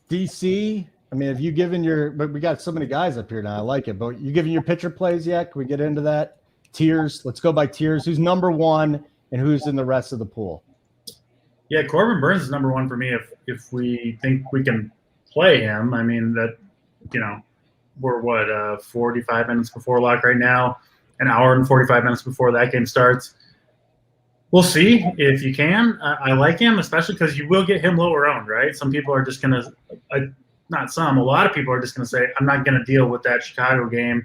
DC. I mean, have you given but we got so many guys up here now. I like it. But you giving your pitcher plays yet? Can we get into that? Tiers. Let's go by tiers. Who's number 1 and who's in the rest of the pool? Yeah, Corbin Burns is number 1 for me if we think we can play him. I mean, that, we're 45 minutes before lock right now, an hour and 45 minutes before that game starts. We'll see if you can. I like him, especially because you will get him lower owned, right? Some people are just going to a lot of people are just going to say, I'm not going to deal with that Chicago game.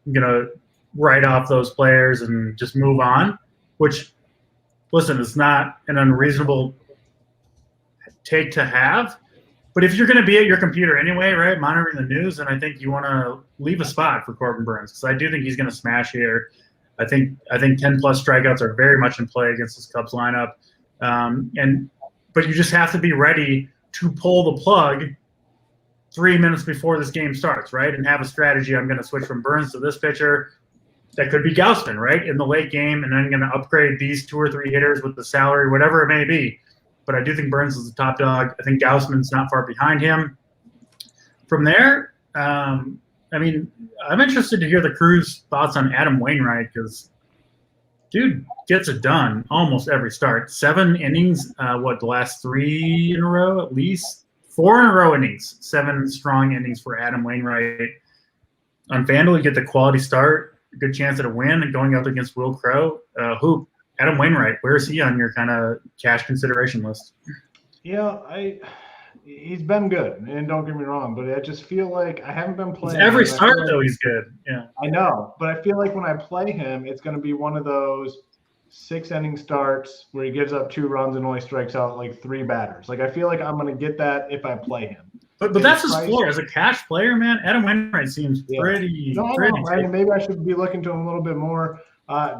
I'm going to write off those players and just move on, which, listen, it's not an unreasonable take to have. But if you're going to be at your computer anyway, right, monitoring the news, then I think you want to leave a spot for Corbin Burns because I do think he's going to smash here. I think 10-plus strikeouts are very much in play against this Cubs lineup. But you just have to be ready to pull the plug 3 minutes before this game starts, right? And have a strategy. I'm going to switch from Burns to this pitcher. That could be Gausman, right, in the late game, and then I'm going to upgrade these 2 or 3 hitters with the salary, whatever it may be. But I do think Burns is the top dog. I think Gausman's not far behind him. From there, I'm interested to hear the crew's thoughts on Adam Wainwright because dude gets it done almost every start. 7 innings, the last 3 in a row at least? 4 in a row innings, 7 strong innings for Adam Wainwright. On FanDuel, you get the quality start, a good chance at a win, and going up against Will Crow. Adam Wainwright, where is he on your kind of cash consideration list? Yeah, he's been good, and don't get me wrong, but I just feel like I haven't been playing. Every start, though, he's good. Yeah, I know, but I feel like when I play him, it's going to be one of those 6-inning starts where he gives up 2 runs and only strikes out like 3 batters. Like I feel like I'm going to get that if I play him. But that's his floor as a cash player, man. Adam Wainwright seems pretty. Maybe I should be looking to him a little bit more.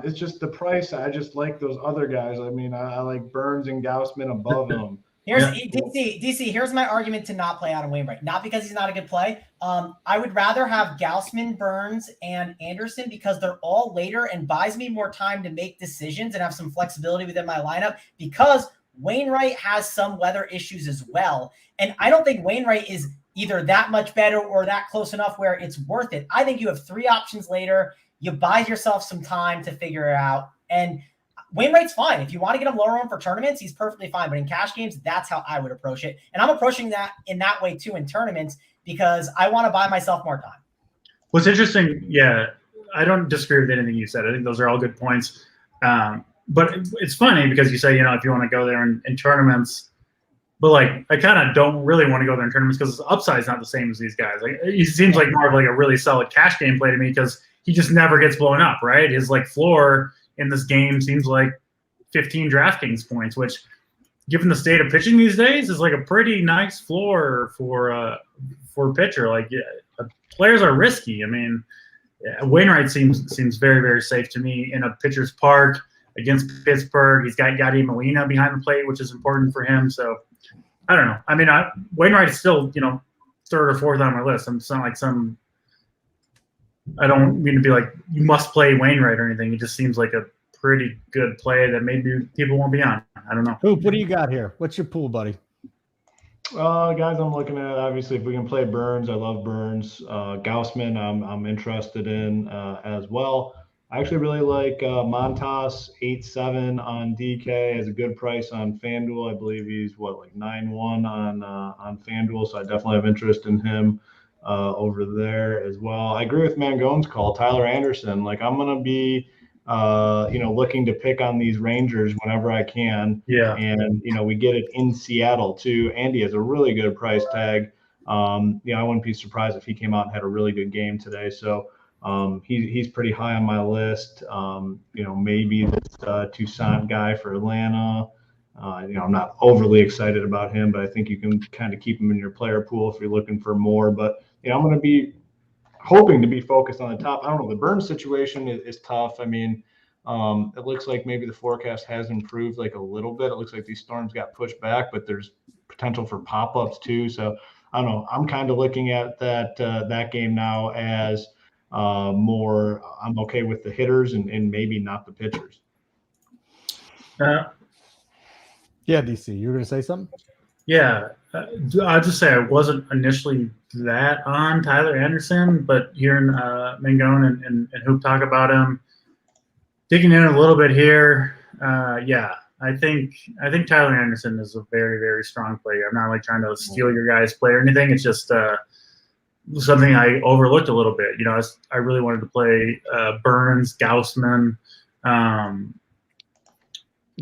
It's just the price. I just like those other guys. I mean, I like Burns and Gausman above him. DC. Here's my argument to not play Adam Wainwright. Not because he's not a good play. I would rather have Gausman, Burns, and Anderson because they're all later and buys me more time to make decisions and have some flexibility within my lineup because Wainwright has some weather issues as well. And I don't think Wainwright is either that much better or that close enough where it's worth it. I think you have 3 options later. You buy yourself some time to figure it out. And Wainwright's fine. If you want to get him lower on for tournaments, he's perfectly fine. But in cash games, that's how I would approach it. And I'm approaching that in that way too in tournaments because I want to buy myself more time. What's interesting, yeah, I don't disagree with anything you said. I think those are all good points. But it's funny because you say, you know, if you want to go there in tournaments, but like I kind of don't really want to go there in tournaments because his upside is not the same as these guys. Like he seems like more of like a really solid cash game play to me because he just never gets blown up, right? His like floor in this game seems like 15 DraftKings points, which, given the state of pitching these days, is like a pretty nice floor for a pitcher. Like, yeah, players are risky. I mean, Wainwright seems very, very safe to me in a pitcher's park against Pittsburgh. He's got Yadi Molina behind the plate, which is important for him. So I don't know. I mean, Wainwright is still, you know, third or fourth on my list. It's not like I don't mean to be like, you must play Wainwright or anything. It just seems like a pretty good play that maybe people won't be on. I don't know. Hoop, what do you got here? What's your pool, buddy? Guys, I'm looking at, obviously, if we can play Burns, I love Burns. Gausman, I'm interested in as well. I actually really like Montas 8-7 on DK as a good price on FanDuel. I believe he's like 9-1 on FanDuel, so I definitely have interest in him over there as well. I agree with Mangone's call, Tyler Anderson. Like I'm gonna be looking to pick on these Rangers whenever I can. Yeah. And we get it in Seattle too. Andy has a really good price tag. I wouldn't be surprised if he came out and had a really good game today. So he's pretty high on my list. Maybe this Toussaint guy for Atlanta. I'm not overly excited about him, but I think you can kind of keep him in your player pool if you're looking for more. But I'm going to be hoping to be focused on the top. I don't know. The Burns situation is tough. I mean, it looks like maybe the forecast has improved like a little bit. It looks like these storms got pushed back, but there's potential for pop-ups too. So I don't know. I'm kind of looking at that game now as more. I'm okay with the hitters and maybe not the pitchers. Yeah, DC, you were going to say something? Yeah, I'll just say I wasn't initially that on Tyler Anderson, but hearing Mangone and Hoop talk about him, digging in a little bit here, I think Tyler Anderson is a very, very strong player. I'm not like trying to steal your guy's play or anything. It's just something I overlooked a little bit. I really wanted to play Burns, Gausman,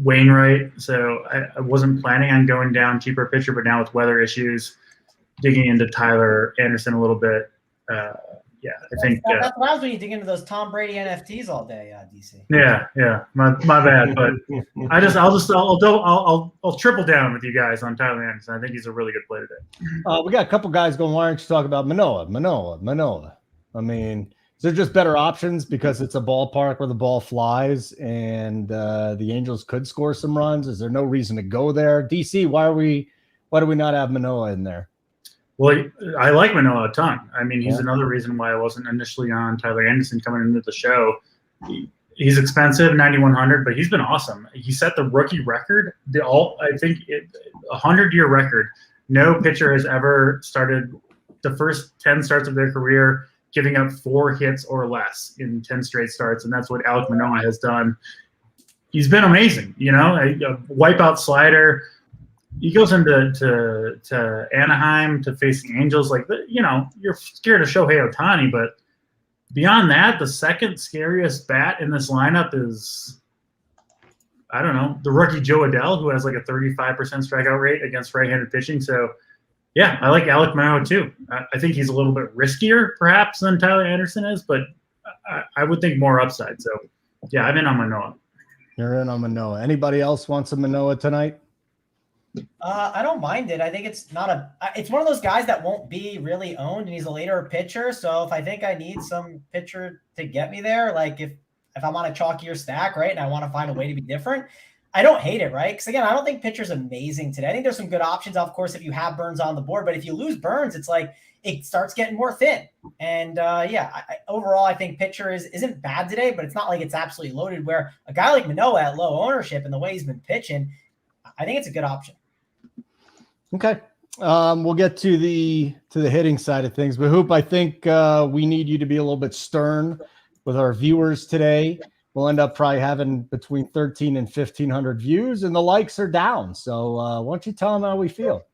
Wainwright, so I wasn't planning on going down cheaper pitcher, but now with weather issues, digging into Tyler Anderson a little bit, I think that's what happens when you dig into those Tom Brady NFTs all day, DC. Yeah, my bad, but I'll triple down with you guys on Tyler Anderson. I think he's a really good player today. We got a couple guys going. Why don't you talk about Manoah? I mean, is there just better options because it's a ballpark where the ball flies and the Angels could score some runs? Is there no reason to go there? DC, why do we not have Manoah in there? Well, I like Manoah a ton. I mean, he's another reason why I wasn't initially on Tyler Anderson coming into the show. He's expensive, 9,100, but he's been awesome. He set the rookie record, a 100-year record. No pitcher has ever started the first 10 starts of their career giving up 4 hits or less in 10 straight starts, and that's what Alec Manoah has done. He's been amazing, a wipeout slider. He goes to Anaheim to face the Angels. You're scared of Shohei Ohtani, but beyond that, the second scariest bat in this lineup is, I don't know, the rookie Joe Adell, who has like a 35% strikeout rate against right-handed pitching. So, yeah, I like Alec Manoah too. I think he's a little bit riskier perhaps than Tyler Anderson is, but I would think more upside. So, yeah, I'm in on Manoah. You're in on Manoah. Anybody else wants a Manoah tonight? I don't mind it. I think it's one of those guys that won't be really owned, and he's a later pitcher. So if I think I need some pitcher to get me there, like if I'm on a chalkier stack, right, and I want to find a way to be different, I don't hate it, right? Because again, I don't think pitcher's amazing today. I think there's some good options, of course, if you have Burns on the board. But if you lose Burns, it's like it starts getting more thin. And overall, I think pitcher isn't bad today, but it's not like it's absolutely loaded. Where a guy like Manoah at low ownership and the way he's been pitching, I think it's a good option. Okay. We'll get to the hitting side of things, but Hoop, I think we need you to be a little bit stern with our viewers today. we'll end up probably having between 13 and 1,500 views, and the likes are down. So why don't you tell them how we feel?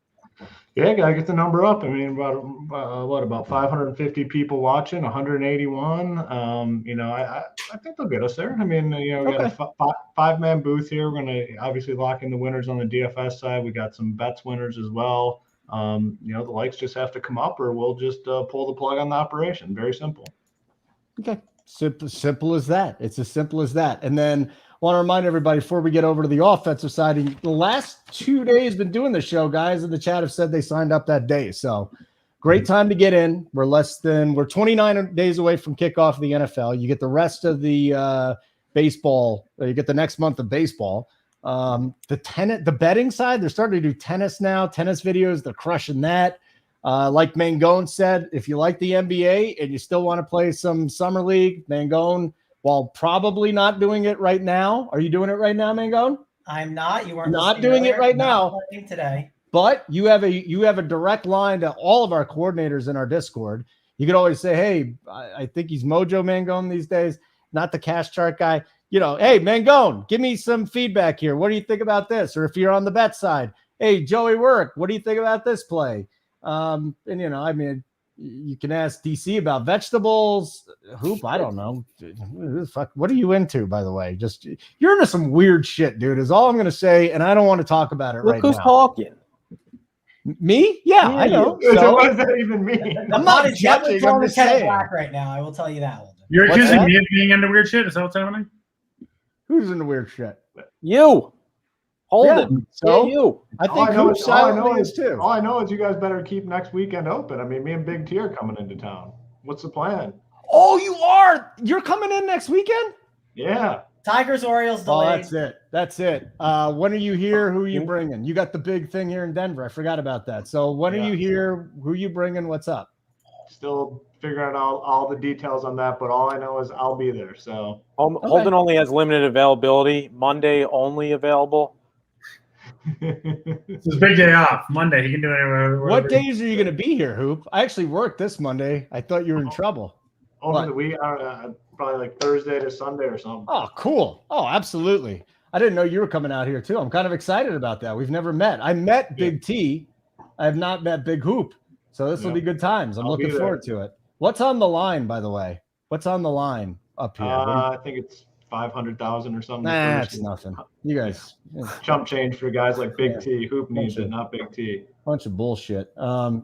Yeah, gotta get the number up. I mean, about 550 people watching, 181. I think they'll get us there. I mean, we got a five-man booth here. We're gonna obviously lock in the winners on the DFS side. We got some bets winners as well. The likes just have to come up, or we'll just pull the plug on the operation. Very simple. Okay, simple as that. It's as simple as that. And then want to remind everybody before we get over to the offensive side, the last 2 days been doing the show, guys in the chat have said they signed up that day. So great time to get in. We're 29 days away from kickoff of the NFL. You get the rest of the baseball. You get the next month of baseball. The betting side, they're starting to do tennis now, tennis videos. They're crushing that. Like Mangone said, if you like the NBA and you still want to play some summer league, Mangone, while probably not doing it right now. Are you doing it right now, Mangone? I'm not. You weren't not doing it right now today. But you have a direct line to all of our coordinators in our Discord. You could always say, hey, I think he's Mojo Mangone these days, not the cash chart guy. Hey, Mangone, give me some feedback here. What do you think about this? Or if you're on the bet side, hey, Joey Work, what do you think about this play? You can ask DC about vegetables. Hoop, I don't know. Fuck, what are you into, by the way? Just you're into some weird shit, dude, is all I'm going to say, and I don't want to talk about it right now. Look who's talking. Me? Yeah, I know. So what does that even mean? I'm not judging. I'm just saying. Black right now. I will tell you that. You're accusing me of being into weird shit? Is that what's happening? Who's into weird shit? You. Hold it. So you. I think Hoop silently is too. All I know is you guys better keep next weekend open. I mean, me and Big T are coming into town. What's the plan? Oh, you are? You're coming in next weekend? Yeah. Tigers, Orioles delayed. Oh, that's it. When are you here? Who are you bringing? You got the big thing here in Denver. I forgot about that. So when are you here? Who are you bringing? What's up? Still figuring out all the details on that, but all I know is I'll be there. So Holden only has limited availability. Monday only available. It's his big day off. Monday. He can do it. What days are you going to be here, Hoop? I actually worked this Monday. I thought you were in trouble. Over the week, probably like Thursday to Sunday or something. Oh, cool. Oh, absolutely. I didn't know you were coming out here too. I'm kind of excited about that. We've never met. I met Big T. I have not met Big Hoop. So this will be good times. I'm looking forward to it. What's on the line, by the way? What's on the line up here? I think it's 500,000 or something. Nah, that's nothing. You guys chump change for guys like Big T. Hoop needs it, not Big T. Bunch of bullshit.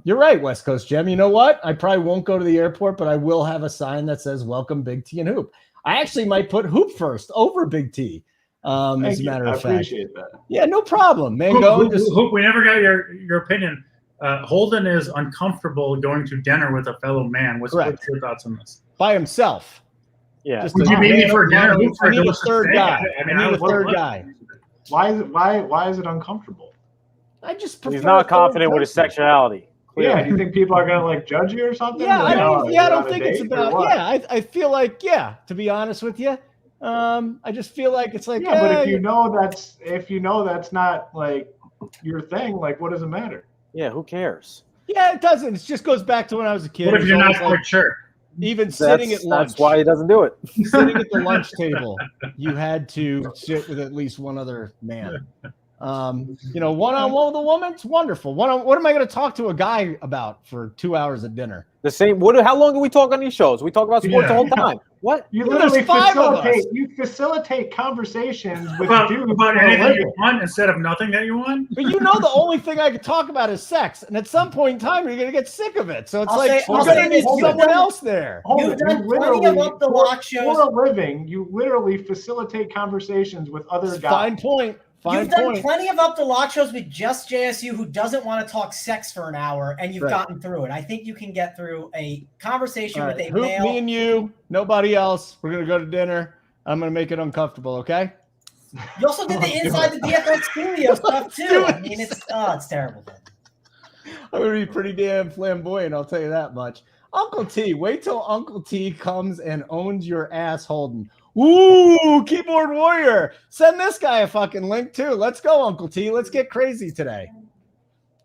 You're right, West Coast Gem. You know what? I probably won't go to the airport, but I will have a sign that says "Welcome Big T and Hoop." I actually might put Hoop first over Big T. As a matter of fact, I appreciate that. Yeah, no problem, man. Hoop, we never got your opinion. Holden is uncomfortable going to dinner with a fellow man. What's your thoughts on this? By himself. Yeah. Would you meet me for dinner? I need a third guy. I need a third guy. Why is it uncomfortable? I just prefer he's not confident with his sexuality. Clearly. Yeah, do you think people are gonna judge you or something? Yeah, I don't think it's about. Yeah, I feel like to be honest with you, I just feel like it's like. Yeah, but if you know that's not like your thing, like what does it matter? Yeah, who cares? Yeah, it doesn't. It just goes back to when I was a kid. What if you're not quite sure? Even sitting at lunch. That's why he doesn't do it. Sitting at the lunch table, you had to sit with at least one other man. One-on-one with a woman, it's wonderful. What am I going to talk to a guy about for 2 hours at dinner? The same. How long do we talk on these shows? We talk about sports the whole time. What? You literally facilitate conversations with dudes about anything you want instead of nothing that you want. But the only thing I can talk about is sex, and at some point in time, you're going to get sick of it. So it's you're going to need someone else there. You've done plenty of up the lock shows for a living. You literally facilitate conversations with other guys. Fine point. You've done plenty of up the lock shows with just JSU, who doesn't want to talk sex for an hour, and you've gotten through it. I think you can get through a conversation with a male. Me and you, nobody else. We're going to go to dinner. I'm going to make it uncomfortable, okay? You also did the inside the DFX studio stuff, too. I mean, it's terrible. I'm going to be pretty damn flamboyant, I'll tell you that much. Uncle T, wait till Uncle T comes and owns your ass, Holden. Ooh, keyboard warrior. Send this guy a fucking link too. Let's go, Uncle T. Let's get crazy today.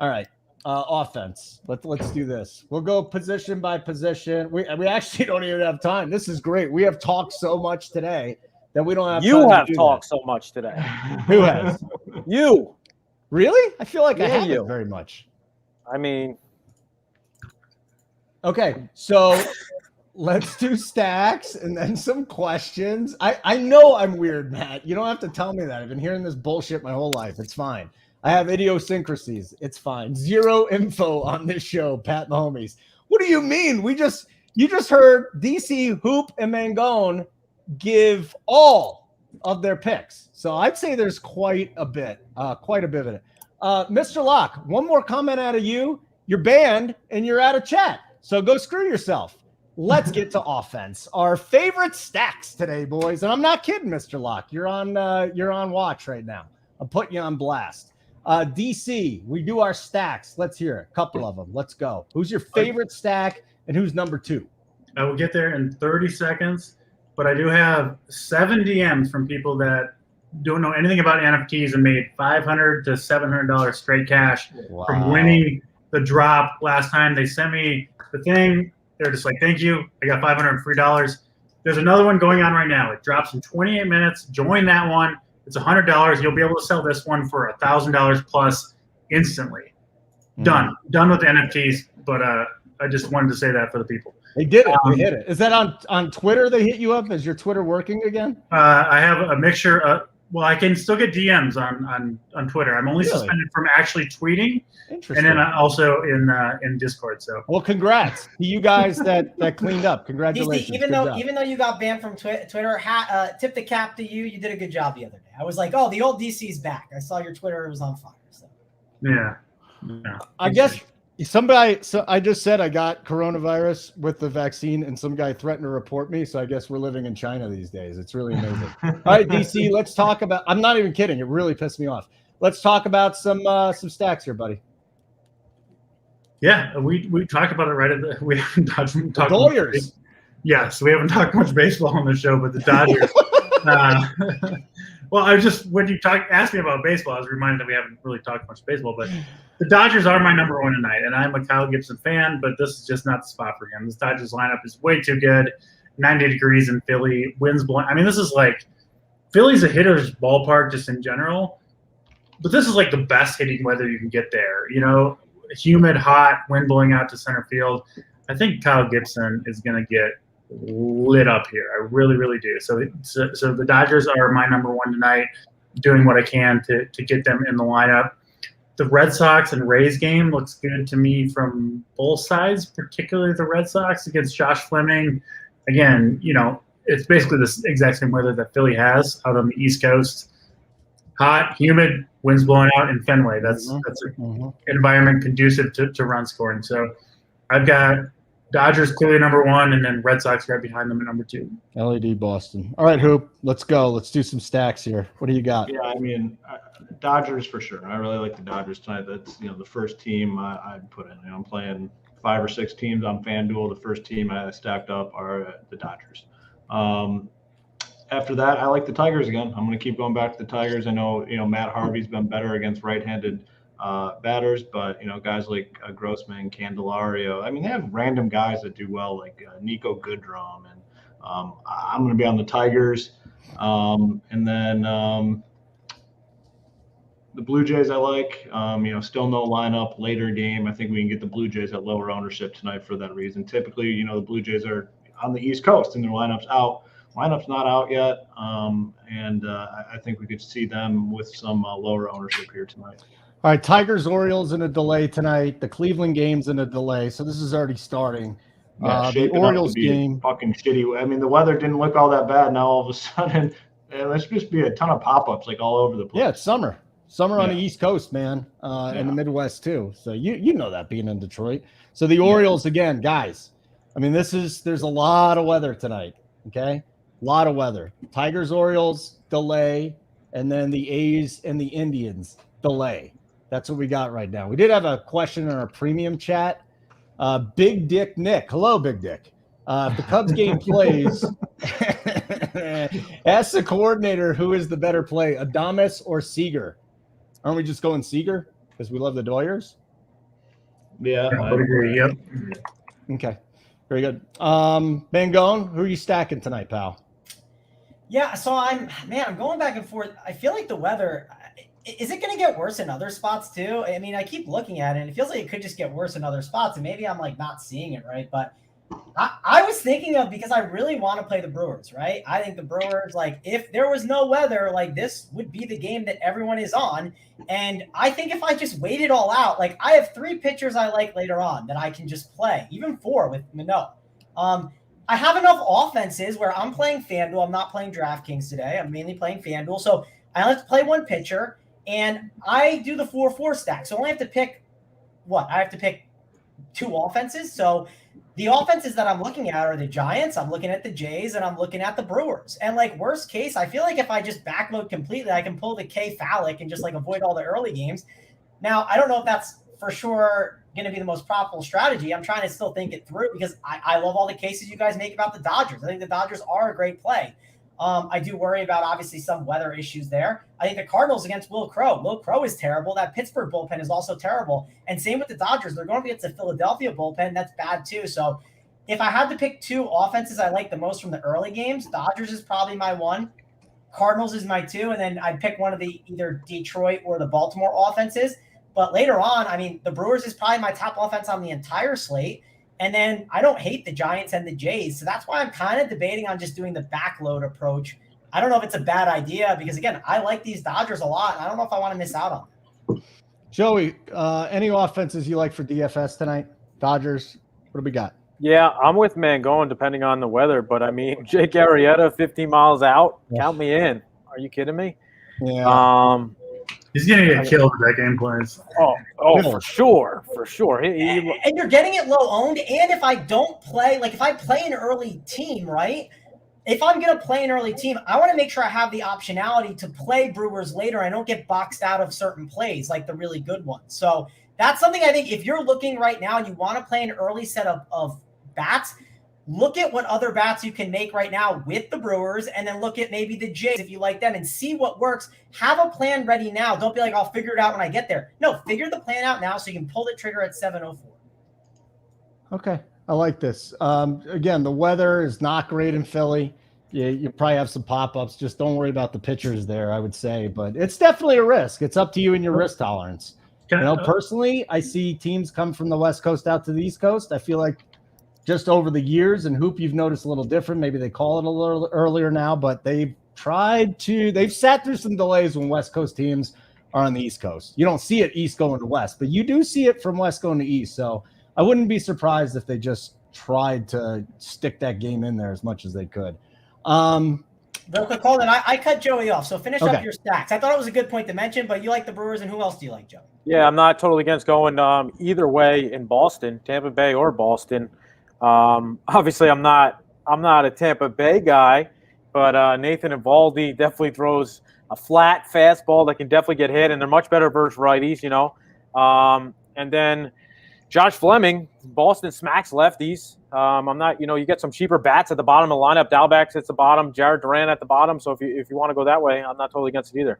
All right. Offense. Let's do this. We'll go position by position. We actually don't even have time. This is great. We have talked so much today that we don't have. You time have to do talked so much today. that. Who has? You. Really? I feel like I Yeah, haven't you. very much. I mean, Okay, so let's do stacks and then some questions. I know I'm weird, Matt. You don't have to tell me that. I've been hearing this bullshit my whole life. It's fine. I have idiosyncrasies. It's fine. Zero info on this show, Pat and the homies. What do you mean? You just heard DC, Hoop, and Mangone give all of their picks. So I'd say there's quite a bit of it. Mr. Locke, one more comment out of you. You're banned and you're out of chat. So go screw yourself. Let's get to offense. Our favorite stacks today, boys. And I'm not kidding, Mr. Locke. You're on watch right now. I'm putting you on blast. DC, we do our stacks. Let's hear it. A couple of them. Let's go. Who's your favorite stack and who's number 2? I will get there in 30 seconds, but I do have 7 DMs from people that don't know anything about NFTs and made $500 to $700 straight cash from winning the drop last time. They sent me the thing. They're just like, thank you. I got $500 free dollars. There's another one going on right now. It drops in 28 minutes. Join that one. It's $100. You'll be able to sell this one for $1,000 plus instantly. Done with the NFTs. But I just wanted to say that for the people. They did it. They hit it. Is that on Twitter? They hit you up? Is your Twitter working again? I have a mixture. Well, I can still get DMs on Twitter. I'm only suspended from actually tweeting, and then also in Discord. So, well, congrats to you guys that cleaned up. Congratulations. DC, even though you got banned from Twitter, tip the cap to you. You did a good job the other day. I was like, oh, the old DC's back. I saw your Twitter was on fire. So. Yeah. I guess somebody. So I just said I got coronavirus with the vaccine, and some guy threatened to report me. So I guess we're living in China these days. It's really amazing. All right, DC, let's talk about. I'm not even kidding. It really pissed me off. Let's talk about some stacks here, buddy. Yeah, we talked about it right at the. We haven't talked Dodgers. Yes, we haven't talked much baseball on the show, but the Dodgers. Well, when you asked me about baseball, I was reminded that we haven't really talked much baseball, but the Dodgers are my number 1 tonight, and I'm a Kyle Gibson fan, but this is just not the spot for him. This Dodgers lineup is way too good. 90 degrees in Philly, winds blowing. I mean, this is like Philly's a hitter's ballpark just in general, but this is like the best hitting weather you can get there. You know, humid, hot, wind blowing out to center field. I think Kyle Gibson is going to get lit up here. I really, really do. So the Dodgers are my number 1 tonight, doing what I can to get them in the lineup. The Red Sox and Rays game looks good to me from both sides, particularly the Red Sox against Josh Fleming. Again, you know, it's basically the exact same weather that Philly has out on the East Coast. Hot, humid, winds blowing out in Fenway. That's an environment conducive to run scoring. So I've got Dodgers clearly number 1, and then Red Sox right behind them at number 2. LED Boston. All right, Hoop, let's go. Let's do some stacks here. What do you got? Yeah, I mean, Dodgers for sure. I really like the Dodgers tonight. That's the first team I'd put in. I'm playing 5 or 6 teams on FanDuel. The first team I stacked up are the Dodgers. After that, I like the Tigers again. I'm going to keep going back to the Tigers. I know Matt Harvey's been better against right-handed batters, but guys like Gausman, Candelario. I mean, they have random guys that do well, like Nico Goodrum, and I'm going to be on the Tigers, and then the Blue Jays I like. Still no lineup, later game. I think we can get the Blue Jays at lower ownership tonight for that reason. Typically, the Blue Jays are on the East Coast and their lineup's out. Lineup's not out yet, and I think we could see them with some lower ownership here tonight. All right, Tigers, Orioles in a delay tonight. The Cleveland game's in a delay, so this is already starting. The Orioles game. Fucking shitty. I mean, the weather didn't look all that bad. Now all of a sudden, let's just be a ton of pop-ups like all over the place. Yeah, it's summer. Summer on the East Coast, man, and the Midwest too. So you know that being in Detroit. So the Orioles again, guys. I mean, there's a lot of weather tonight. Okay, a lot of weather. Tigers, Orioles delay, and then the A's and the Indians delay. That's what we got right now. We did have a question in our premium chat. Big Dick Nick. Hello, Big Dick. If the Cubs game plays, ask the coordinator who is the better play, Adames or Seager. Aren't we just going Seager because we love the Dodgers? Yeah, I would agree. Yep. Okay, very good. Mangone, who are you stacking tonight, pal? Yeah, so I'm going back and forth. I feel like the weather, is it going to get worse in other spots too? I mean, I keep looking at it and it feels like it could just get worse in other spots. And maybe I'm like not seeing it right. But I was thinking of, because I really want to play the Brewers, right? I think the Brewers, like, if there was no weather, like, this would be the game that everyone is on. And I think if I just wait it all out, like, I have 3 pitchers I like later on that I can just play, even 4 with Manoah. I have enough offenses where I'm playing FanDuel. I'm not playing DraftKings today. I'm mainly playing FanDuel. So I only have to play 1 pitcher, and I do the 4-4 stack. So I only have to pick what? I have to pick 2 offenses. So the offenses that I'm looking at are the Giants, I'm looking at the Jays, and I'm looking at the Brewers. And like worst case, I feel like if I just backload completely, I can pull the K phallic and just like avoid all the early games. Now, I don't know if that's for sure going to be the most profitable strategy. I'm trying to still think it through because I love all the cases you guys make about the Dodgers. I think the Dodgers are a great play. I do worry about obviously some weather issues there. I think the Cardinals against Will Crow. Will Crow is terrible. That Pittsburgh bullpen is also terrible. And same with the Dodgers. They're going to be against the Philadelphia bullpen. That's bad too. So if I had to pick 2 offenses I like the most from the early games, Dodgers is probably my 1. Cardinals is my 2. And then I'd pick one of the either Detroit or the Baltimore offenses. But later on, I mean, the Brewers is probably my top offense on the entire slate. And then I don't hate the Giants and the Jays. So that's why I'm kind of debating on just doing the backload approach. I don't know if it's a bad idea because, again, I like these Dodgers a lot. And I don't know if I want to miss out on them. Joey, any offenses you like for DFS tonight? Dodgers, what do we got? Yeah, I'm with Mangone depending on the weather. But, I mean, Jake Arrieta, 15 miles out, count me in. Are you kidding me? Yeah. He's going to get killed if that game plays. Oh, for sure. For sure. And you're getting it low owned. And if I don't play, like if I play an early team, right? If I'm going to play an early team, I want to make sure I have the optionality to play Brewers later. I don't get boxed out of certain plays like the really good ones. So that's something I think if you're looking right now and you want to play an early set of bats, look at what other bats you can make right now with the Brewers, and then look at maybe the Jays if you like them and see what works. Have a plan ready now. Don't be like, I'll figure it out when I get there. No, figure the plan out now so you can pull the trigger at 7:04. Okay, I like this. Again, the weather is not great in Philly. You probably have some pop-ups. Just don't worry about the pitchers there, I would say. But it's definitely a risk. It's up to you and your risk tolerance. Personally, I see teams come from the West Coast out to the East Coast. I feel like just over the years, and Hoop, you've noticed a little different. Maybe they call it a little earlier now, but they've sat through some delays when West Coast teams are on the East Coast. You don't see it East going to West, but you do see it from West going to East. So I wouldn't be surprised if they just tried to stick that game in there as much as they could. Real quick, Colin, I cut Joey off, so finish up your stacks. I thought it was a good point to mention, but you like the Brewers, and who else do you like, Joey? Yeah, I'm not totally against going either way in Boston, Tampa Bay or Boston. Obviously, I'm not a Tampa Bay guy, but Nathan Eovaldi definitely throws a flat fastball that can definitely get hit, and they're much better versus righties, you know. And then Josh Fleming, Boston smacks lefties. I'm not, you get some cheaper bats at the bottom of the lineup. Dalbeck's at the bottom, Jared Duran at the bottom. So if you want to go that way, I'm not totally against it either.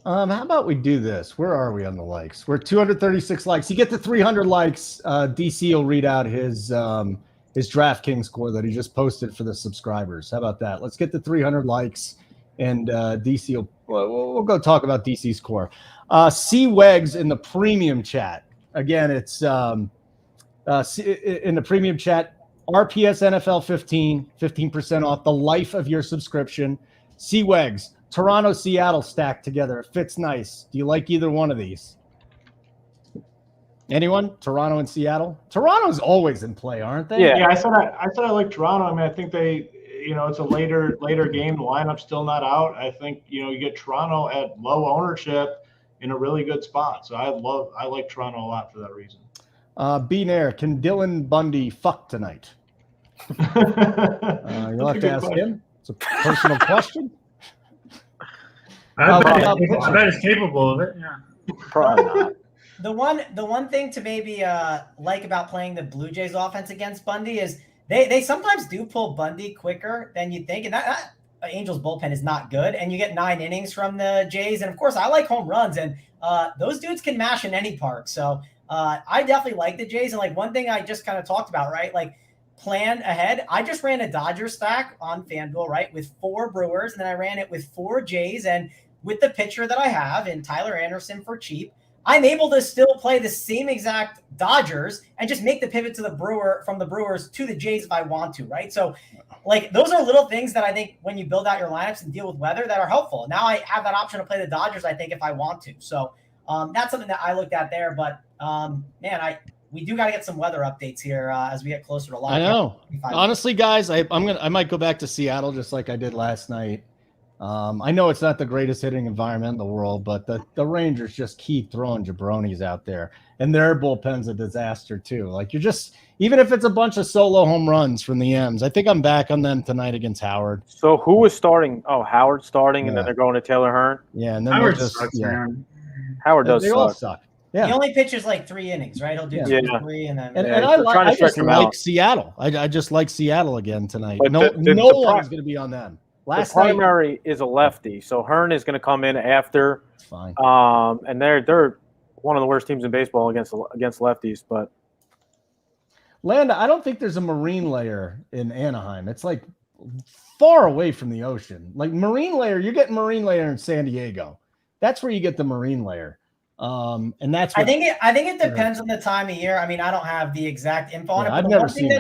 How about we do this? Where are we on the likes? We're 236 likes. You get to 300 likes. DC will read out his DraftKings score that he just posted for the subscribers. How about that? Let's get to 300 likes, and DC we'll go talk about DC's score. C Wegs in the premium chat. Again, it's in the premium chat. RPS NFL 15% off the life of your subscription. C Wegs. Toronto, Seattle stacked together. It fits nice. Do you like either one of these? Anyone? Toronto and Seattle? Toronto's always in play, aren't they? Yeah, I said I like Toronto. I mean, I think they, it's a later game. The lineup's still not out. I think, you get Toronto at low ownership in a really good spot. So I like Toronto a lot for that reason. B Nair, can Dylan Bundy fuck tonight? You'll have to ask him. It's a personal question. I bet he's capable of it. Yeah, probably not. The one thing to maybe like about playing the Blue Jays offense against Bundy is they sometimes do pull Bundy quicker than you think, and that Angels bullpen is not good. And you get 9 innings from the Jays, and of course I like home runs, and those dudes can mash in any park. So I definitely like the Jays. And like one thing I just kind of talked about, right? Like plan ahead. I just ran a Dodger stack on FanDuel, right, with 4 Brewers, and then I ran it with 4 Jays, and with the pitcher that I have in Tyler Anderson for cheap, I'm able to still play the same exact Dodgers and just make the pivot to from the Brewers to the Jays if I want to, right? So, like, those are little things that I think when you build out your lineups and deal with weather that are helpful. Now I have that option to play the Dodgers, I think, if I want to. So that's something that I looked at there. But, man, we do got to get some weather updates here as we get closer to lock. I know. Honestly, guys, I might go back to Seattle just like I did last night. I know it's not the greatest hitting environment in the world, but the Rangers just keep throwing jabronis out there, and their bullpen's a disaster too. Like, you're just, even if it's a bunch of solo home runs from the M's, I think I'm back on them tonight against Howard. So who was starting? Oh, Howard's starting, and then they're going to Taylor Hearn. Yeah, and then Howard sucks, man. Howard does they all suck. Yeah. He only pitches like 3 innings, right? He'll do 3, and then. And I just like Seattle. I just like Seattle again tonight. But no one's going to be on them. The primary is a lefty, so Hearn is going to come in after. It's fine. And they're one of the worst teams in baseball against lefties. But Landa, I don't think there's a marine layer in Anaheim. It's like far away from the ocean. Like marine layer, you're getting marine layer in San Diego. That's where you get the marine layer. And that's what, I think it depends on the time of year. I mean, I don't have the exact info on it. But I've never seen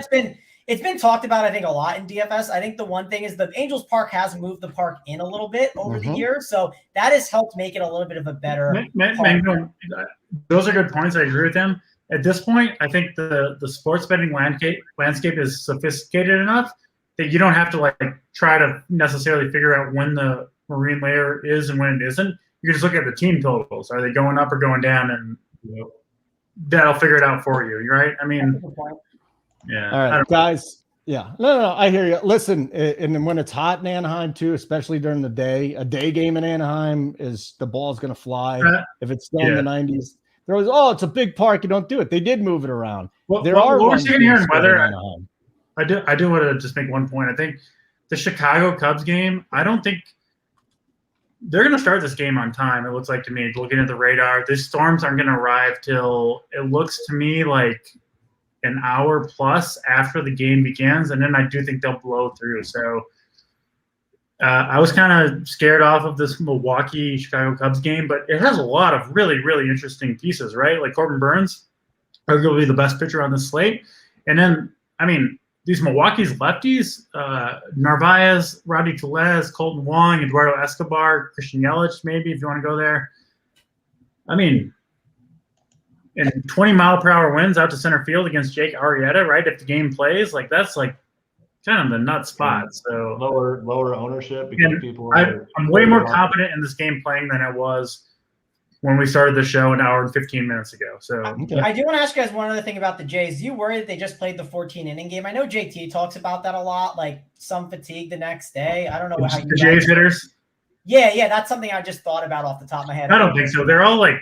it's been talked about, I think, a lot in DFS. I think the one thing is the Angels Park has moved the park in a little bit over the years. So that has helped make it a little bit of a better. Those are good points. I agree with them. At this point, I think the sports betting landscape is sophisticated enough that you don't have to like try to necessarily figure out when the marine layer is and when it isn't. You can just look at the team totals. Are they going up or going down? And that'll figure it out for you. Right? I mean, yeah. All right, guys. Yeah. No. I hear you. Listen, and when it's hot in Anaheim too, especially during the day, a day game in Anaheim is the ball's going to fly. If it's still in the 90s, there was, it's a big park. You don't do it. They did move it around. What we're seeing here in weather. I do want to just make one point. I think the Chicago Cubs game, I don't think they're going to start this game on time. It looks like to me, looking at the radar, these storms aren't going to arrive till it looks to me like an hour plus after the game begins, and then I do think they'll blow through. So I was kind of scared off of this Milwaukee-Chicago Cubs game, but it has a lot of really, really interesting pieces, right? Like Corbin Burns, arguably the best pitcher on the slate. And then, I mean, these Milwaukee's lefties, Narvaez, Rowdy Tellez, Colton Wong, Eduardo Escobar, Christian Yelich, maybe if you want to go there. I mean, and 20-mile-per-hour winds out to center field against Jake Arrieta, right? If the game plays, like that's like kind of the nut spot. So lower ownership because people I'm way more confident in this game playing than I was when we started the show an hour and 15 minutes ago. So I do want to ask you guys one other thing about the Jays. Do you worry that they just played the 14-inning game? I know JT talks about that a lot, like some fatigue the next day. I don't know how you the Jays hitters. Yeah, that's something I just thought about off the top of my head. I don't think so. They're all like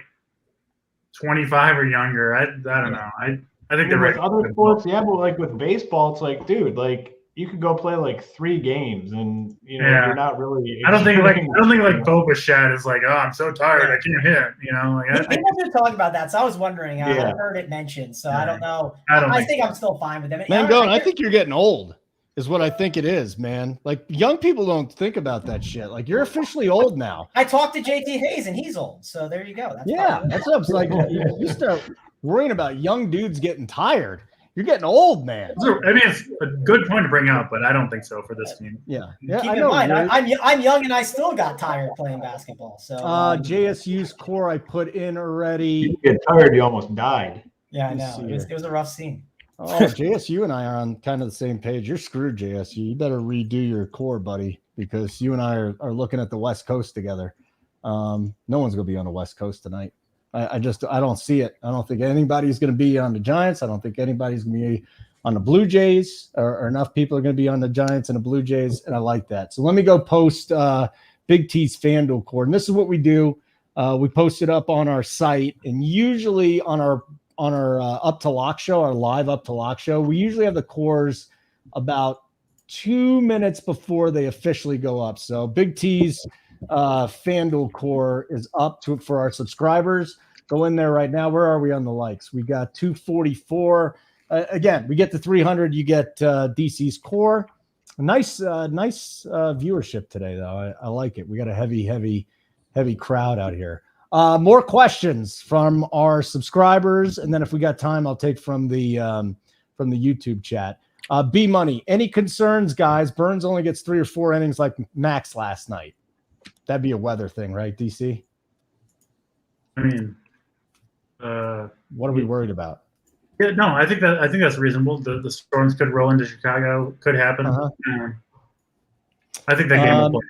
25 or younger. I don't know. I think they're with other sports, but like with baseball, it's like, dude, like you could go play like 3 games and you're not really. I don't think like Bo Bichette is like, oh, I'm so tired, I can't hit. Like people just talk about that, so I was wondering. I heard it mentioned, so I don't know. I think I'm still fine with them. Mangone, I think you're getting old. Is what I think it is, man. Like young people don't think about that shit. Like you're officially old now. I talked to JT Hayes and he's old. So there you go. That's what I'm like. You start worrying about young dudes getting tired. You're getting old, man. I mean, it's a good point to bring up, but I don't think so for this team. Yeah. Keep in mind, I'm young and I still got tired playing basketball. So JSU's core I put in already. You get tired, you almost died. Yeah, I know. It was a rough scene. JSU and I are on kind of the same page. You're screwed, JSU. You better redo your core, buddy, because you and I are looking at the West Coast together. No one's going to be on the West Coast tonight. I don't see it. I don't think anybody's going to be on the Giants. I don't think anybody's going to be on the Blue Jays, or enough people are going to be on the Giants and the Blue Jays, and I like that. So let me go post Big T's FanDuel core. And this is what we do. We post it up on our site, and usually on our Up to Lock show, our live Up to Lock show, we usually have the cores about 2 minutes before they officially go up. So Big T's FanDuel core is up for our subscribers. Go in there right now. Where are we on the likes? We got 244. again, we get to 300. You get DC's core. Nice viewership today, though. I like it. We got a heavy crowd out here. More questions from our subscribers, and then if we got time, I'll take from the YouTube chat. B Money, any concerns, guys? Burns only gets 3 or 4 innings like Max last night. That'd be a weather thing, right, DC? I mean, what are we worried about? Yeah, no, I think that's reasonable. The storms could roll into Chicago, could happen. I think that game will play.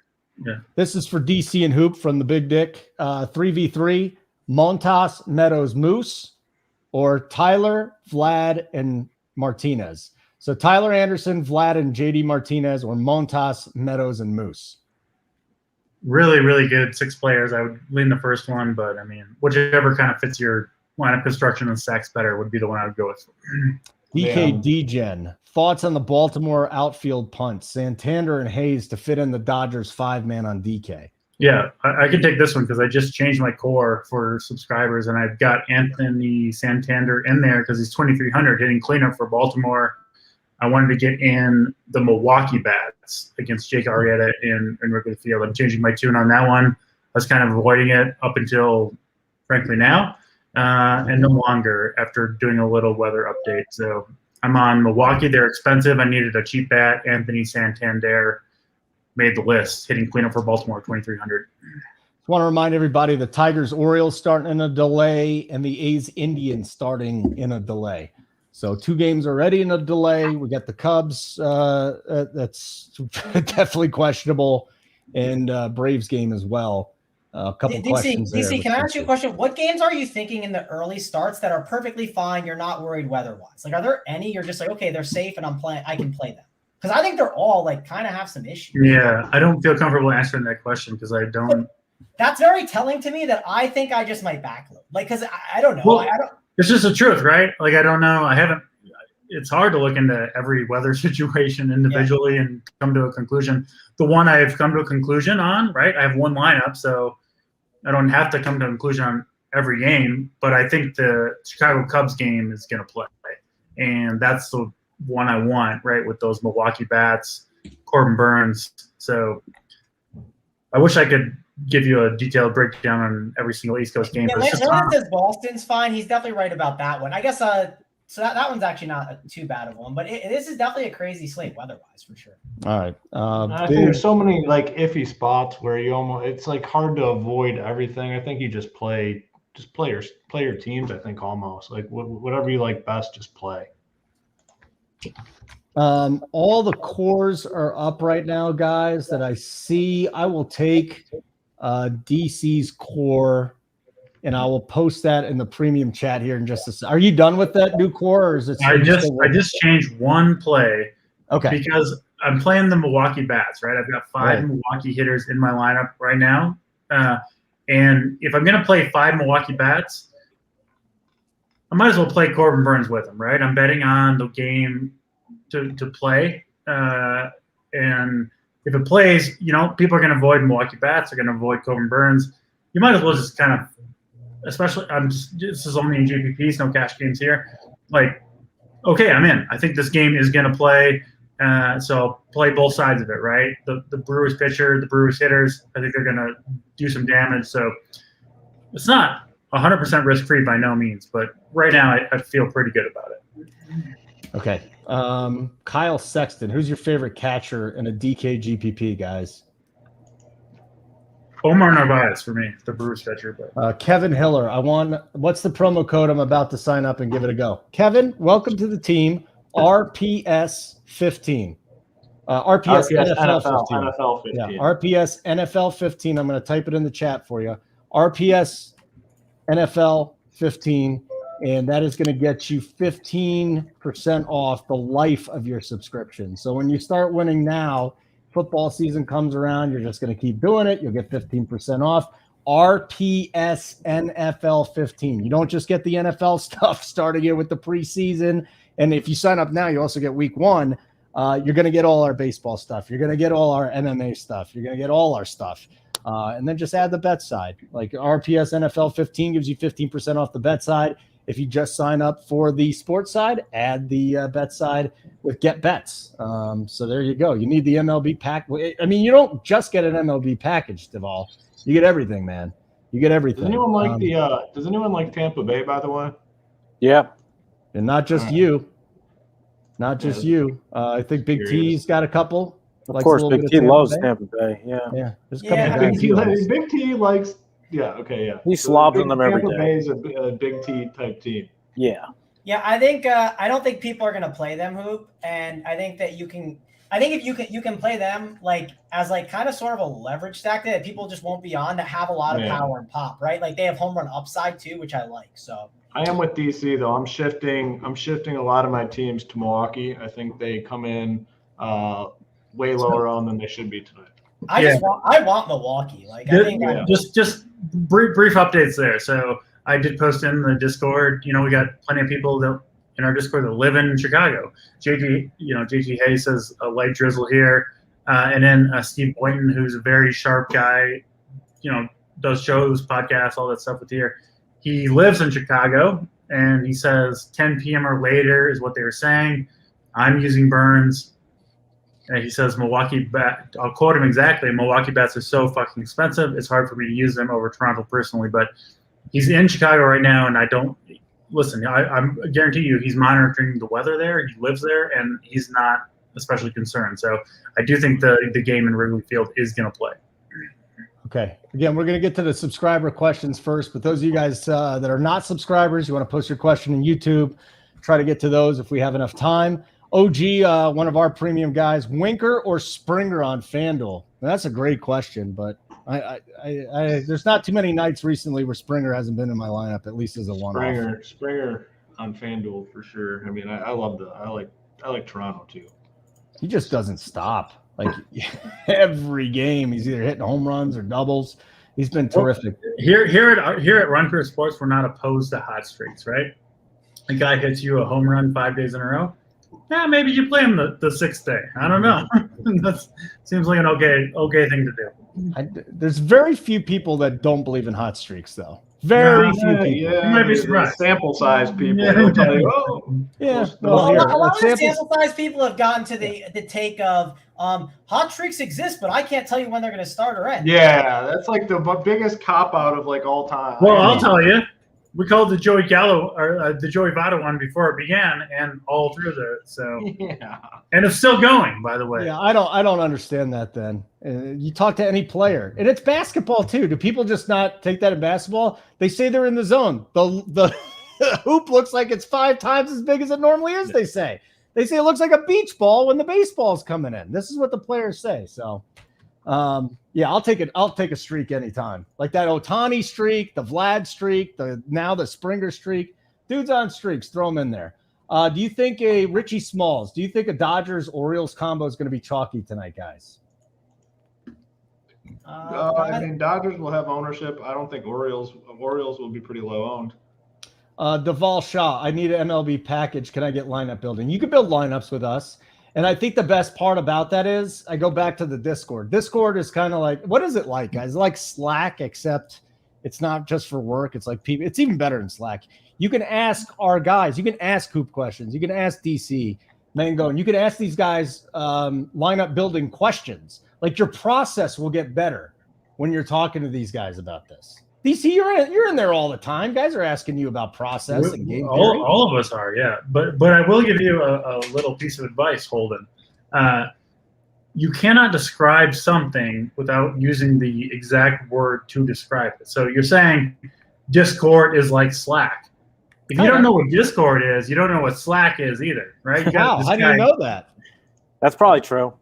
Yeah. This is for DC and Hoop from the Big Dick. 3v3, Montas, Meadows, Moose, or Tyler, Vlad, and Martinez. So Tyler Anderson, Vlad, and JD Martinez, or Montas, Meadows, and Moose. Really, really good 6 players. I would lean the first one, but I mean, whichever kind of fits your lineup construction and stacks better would be the one I would go with. DK Degen, thoughts on the Baltimore outfield punt, Santander and Hayes to fit in the Dodgers 5-man on DK. Yeah, I can take this one because I just changed my core for subscribers, and I've got Anthony Santander in there because he's 2,300 hitting cleanup for Baltimore. I wanted to get in the Milwaukee bats against Jake Arrieta in Wrigley Field. I'm changing my tune on that one. I was kind of avoiding it up until, frankly, now. And no longer after doing a little weather update. So I'm on Milwaukee. They're expensive. I needed a cheap bat. Anthony Santander made the list, hitting cleanup for Baltimore, 2,300. I want to remind everybody the Tigers Orioles starting in a delay and the A's Indians starting in a delay. So 2 games already in a delay. We got the Cubs. That's definitely questionable, and Braves game as well. A couple questions there. DC, can I ask you a question? What games are you thinking in the early starts that are perfectly fine? You're not worried weather-wise. Like, are there any you're just like, okay, they're safe and I can play them? Because I think they're all like kind of have some issues. Yeah, I don't feel comfortable answering that question because I don't. But that's very telling to me that I think I just might backload. Like, because I don't know. Well, I don't. It's just the truth, right? Like, I don't know. I haven't. It's hard to look into every weather situation individually and come to a conclusion. The one I've come to a conclusion on, right? I have one lineup, so I don't have to come to a conclusion on every game, but I think the Chicago Cubs game is going to play. And that's the one I want, right, with those Milwaukee bats, Corbin Burns. So I wish I could give you a detailed breakdown on every single East Coast game. Yeah, Lance says Boston's fine. He's definitely right about that one. I guess so that one's actually not too bad of one, but this is definitely a crazy slate weather-wise for sure. All right. I think there's so many like iffy spots where it's like hard to avoid everything. I think you just play your teams. I think almost like whatever you like best, just play. All the cores are up right now, guys, that I see. I will take DC's core, and I will post that in the premium chat here in just a second. Are you done with that new core, or is it? I just changed one play. Okay. Because I'm playing the Milwaukee bats, right? I've got 5 Milwaukee hitters in my lineup right now. And if I'm going to play 5 Milwaukee bats, I might as well play Corbin Burns with them, right? I'm betting on the game to play. And if it plays, people are going to avoid Milwaukee bats. They're going to avoid Corbin Burns. You might as well just kind of, especially, this is only in GPPs, no cash games here. Like, okay, I'm in. I think this game is going to play. So I'll play both sides of it, right? The Brewers pitcher, the Brewers hitters, I think they're going to do some damage. So it's not 100% risk-free by no means, but right now I feel pretty good about it. Okay. Kyle Sexton, who's your favorite catcher in a DK GPP, guys? Omar Narvaez for me, the Brewers pitcher. But Kevin Hiller, what's the promo code? I'm about to sign up and give it a go. Kevin, welcome to the team. RPS 15. RPS NFL 15. Yeah, RPS NFL 15. I'm going to type it in the chat for you. RPS NFL 15. And that is going to get you 15% off the life of your subscription. So when you start winning now, football season comes around, you're just going to keep doing it. You'll get 15% off. RPS NFL 15. You don't just get the NFL stuff starting it with the preseason. And if you sign up now, you also get week 1. You're going to get all our baseball stuff. You're going to get all our MMA stuff. You're going to get all our stuff. And then just add the bet side. Like RPS NFL 15 gives you 15% off the bet side. If you just sign up for the sports side, add the bet side with Get Bets. So there you go. You need the MLB pack. I mean, you don't just get an MLB package, Deval. You get everything, man. You get everything. Does anyone like Does anyone like Tampa Bay, by the way? Yeah. And not just you. Not just you. I think Big T's got a couple. Of course, Big T loves Tampa Bay. Yeah. Yeah. There's a Yeah. couple guys. Big T likes. Yeah. Okay. Yeah. He slobs on them every Tampa day. Bay is a Big T type team. Yeah. Yeah, I think I don't think people are gonna play them hoop, and I think that you can. I think if you can play them like as like kind of sort of a leverage stack that people just won't be on that have a lot of power and pop, right? Like they have home run upside too, which I like. So I am with DC though. I'm shifting a lot of my teams to Milwaukee. I think they come in way lower on than they should be tonight. I want Milwaukee. Like I think just brief updates there. So I did post in the Discord. You know, we got plenty of people that in our Discord that live in Chicago. JT Hayes says a light drizzle here, and then Steve Boynton, who's a very sharp guy. You know, does shows, podcasts, all that stuff with here. He lives in Chicago, and he says 10 p.m. or later is what they were saying. I'm using Burns. And he says Milwaukee bet. I'll quote him exactly. Milwaukee bets are so fucking expensive. It's hard for me to use them over Toronto personally. But he's in Chicago right now, and I don't listen. I guarantee you, he's monitoring the weather there. He lives there, and he's not especially concerned. So I do think the game in Wrigley Field is going to play. Okay. Again, we're going to get to the subscriber questions first, but those of you guys that are not subscribers, you want to post your question in YouTube, try to get to those if we have enough time. OG, one of our premium guys, Winker or Springer on FanDuel? Now, that's a great question, but I there's not too many nights recently where Springer hasn't been in my lineup, at least as a one-off. Springer on FanDuel for sure. I mean, I like Toronto too. He just doesn't stop. Like every game, he's either hitting home runs or doubles. He's been terrific. Here at Run Career Sports, we're not opposed to hot streaks, right? A guy hits you a home run 5 days in a row. Yeah, maybe you play him the sixth day. I don't know. That seems like an okay thing to do. There's very few people that don't believe in hot streaks, though. Very few people. You might be surprised. Sample size people. They'll tell you, a lot of sample size people have gotten to the take of hot streaks exist, but I can't tell you when they're going to start or end. Yeah, that's like the biggest cop out of like all time. Well, I'll tell you. We called the Joey Gallo or the Joey Votto one before it began, and all through there. So yeah, and it's still going, by the way. Yeah, I don't understand that. Then you talk to any player, and it's basketball too. Do people just not take that in basketball? They say they're in the zone. The hoop looks like it's 5 times as big as it normally is. They say it looks like a beach ball when the baseball's coming in. This is what the players say. So. Yeah, I'll take it. I'll take a streak anytime. Like that Ohtani streak, the Vlad streak, the Springer streak. Dudes on streaks, throw them in there. Do you think a Richie Smalls? Do you think a Dodgers Orioles combo is going to be chalky tonight, guys? I mean, Dodgers will have ownership. I don't think Orioles will be pretty low owned. Deval Shaw, I need an MLB package. Can I get lineup building? You can build lineups with us. And I think the best part about that is I go back to the Discord. Discord is kind of like, what is it like, guys? It's like Slack, except it's not just for work. It's like people. It's even better than Slack. You can ask our guys. You can ask Coop questions. You can ask DC, Mango, and you can ask these guys lineup building questions. Like your process will get better when you're talking to these guys about this. DC, you're in there all the time. Guys are asking you about process and game theory. All of us are, yeah. But I will give you a little piece of advice, Holden. You cannot describe something without using the exact word to describe it. So you're saying Discord is like Slack. If you don't know what Discord is, you don't know what Slack is either, right? How do you know that? That's probably true.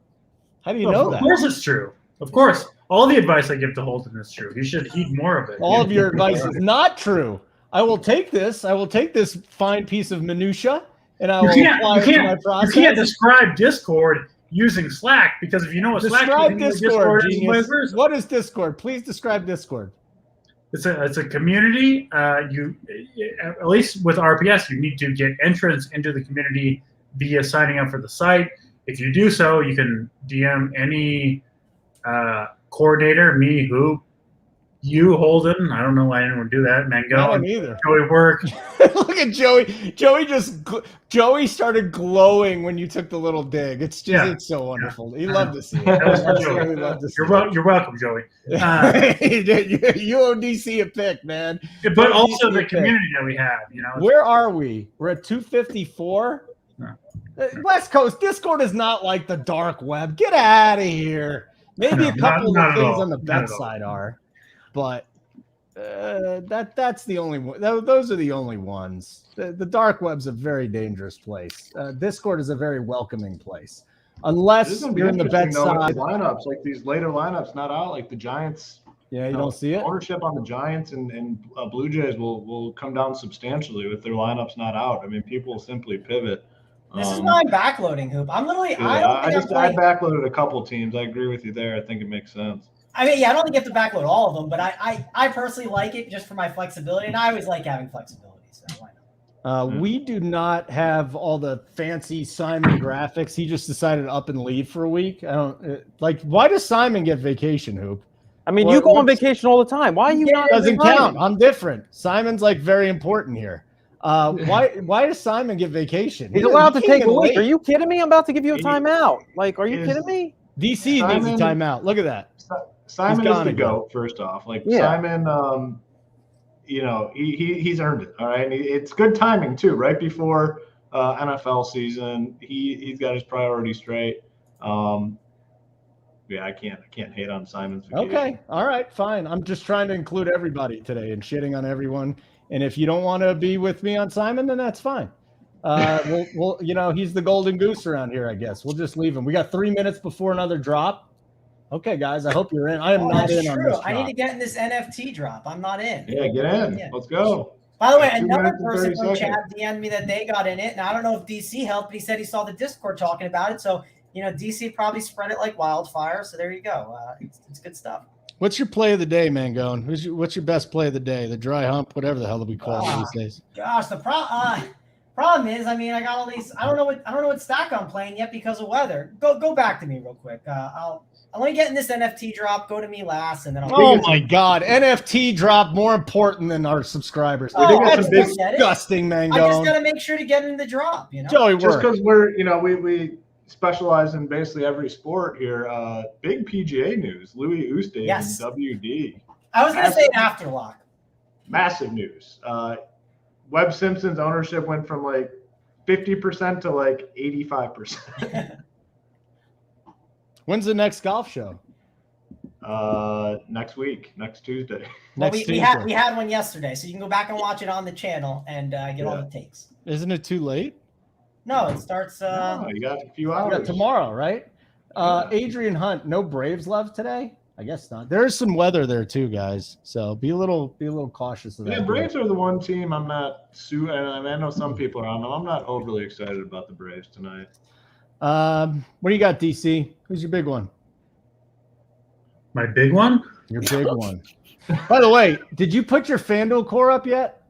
How do you know that? Of course it's true. Of course. All the advice I give to Holden is true. He should heed more of it. All of your advice is not true. I will take this. I will take this fine piece of minutia, and I will apply it to my process. You can't describe Discord using Slack, because if you know what Slack is, Discord is, what is Discord? Please describe Discord. It's a community. You, at least with RPS, you need to get entrance into the community via signing up for the site. If you do so, you can DM any coordinator, me, who. you, Holden. I don't know why anyone would do that. I Mango, don't either. Joey Work. Look at Joey. Joey started glowing when you took the little dig. It's just it's so wonderful. He loved to see it. That was for Absolutely Joey. loved to see You're welcome, Joey. you owe DC a pick, man. But also the community that we have, Where are we? We're at 254. No. West Coast Discord is not like the dark web. Get out of here. Maybe a couple not of things all. on the bet side are, but that's the only one. Those are the only ones. The dark web's a very dangerous place. Discord is a very welcoming place, unless you're in the bet side. Lineups like these later lineups not out, like the Giants. Yeah, you don't see it. Ownership on the Giants and Blue Jays will come down substantially with their lineups not out. I mean, people simply pivot. This is why I'm backloading, Hoop. I'm literally. Yeah, I backloaded a couple teams. I agree with you there. I think it makes sense. I mean, I don't think you have to backload all of them, but I personally like it just for my flexibility, and I always like having flexibility. So why not? We do not have all the fancy Simon graphics. He just decided to up and leave for a week. I don't like. Why does Simon get vacation, Hoop? I mean, you go on vacation all the time. Why are you not? Doesn't count. I'm different. Simon's like very important here. Why does Simon get vacation? He's allowed to take a week. Are you kidding me? I'm about to give you a timeout. Like, are you kidding me? DC needs a timeout. Look at that. Simon is the GOAT, first off. Like Simon, he's earned it. All right. And it's good timing too. Right before NFL season, he's got his priorities straight. I can't hate on Simon's vacation. Okay. All right, fine. I'm just trying to include everybody today and shitting on everyone. And if you don't want to be with me on Simon, then that's fine. We'll he's the golden goose around here, I guess. We'll just leave him. We got 3 minutes before another drop. Okay, guys, I hope you're in. I am not in on this drop. I need to get in this NFT drop. I'm not in. Yeah, get in. Let's go. By the way, another person from chat DM'd me that they got in it. And I don't know if DC helped, but he said he saw the Discord talking about it. So, DC probably spread it like wildfire. So there you go. It's good stuff. What's your play of the day, Mangone? What's your best play of the day? The dry hump, whatever the hell we call it these days. Gosh, the problem is, I got all these. I don't know what stack I'm playing yet because of weather. Go back to me real quick. I'll let me get in this NFT drop. Go to me last, and then I'll. Oh my God, NFT drop more important than our subscribers. That's disgusting, Mangone. I just gotta make sure to get in the drop. Joey, just because we're we specialize in basically every sport here. Big PGA news. Louis Oosthuizen and WD. I was going to say Afterlock. Massive news. Webb Simpson's ownership went from like 50% to like 85%. When's the next golf show? Next week, next Tuesday. We had one yesterday, so you can go back and watch it on the channel and get all the takes. Isn't it too late? No, it starts. You got a few hours. Tomorrow, right? Adrian Hunt, no Braves love today? I guess not. There's some weather there too, guys. So be a little cautious of that. Yeah, Braves are the one team I'm not I know some people are on them. I'm not overly excited about the Braves tonight. What do you got, DC? Who's your big one? My big one? Your big one. By the way, did you put your FanDuel core up yet?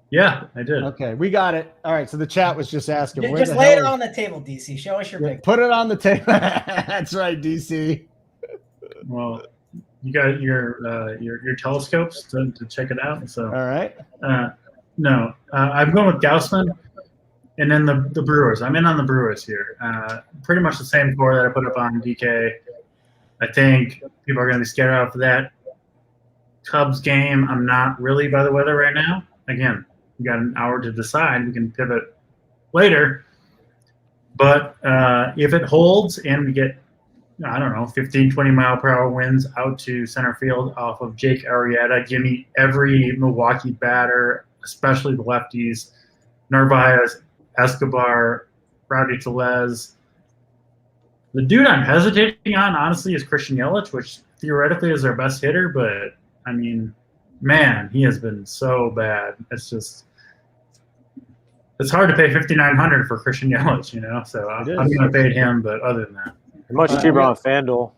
Yeah, I did. Okay, we got it. All right, so the chat was just asking. Just lay it on the table, DC. Show us your big. Put it on the table. That's right, DC. Well, you got your telescopes to check it out. So all right. No, I'm going with Gausman, and then the Brewers. I'm in on the Brewers here. Pretty much the same core that I put up on DK. I think people are going to be scared out for that Cubs game. I'm not really by the weather right now. Again, we got an hour to decide. We can pivot later. But if it holds and we get, 15, 20 mile per hour winds out to center field off of Jake Arrieta, give me every Milwaukee batter, especially the lefties, Narvaez, Escobar, Rowdy Tellez. The dude I'm hesitating on, honestly, is Christian Yelich, which theoretically is their best hitter. But, man, he has been so bad. It's hard to pay $5,900 for Christian Yelich, So I'm going to fade him, but other than that. Much cheaper on FanDuel.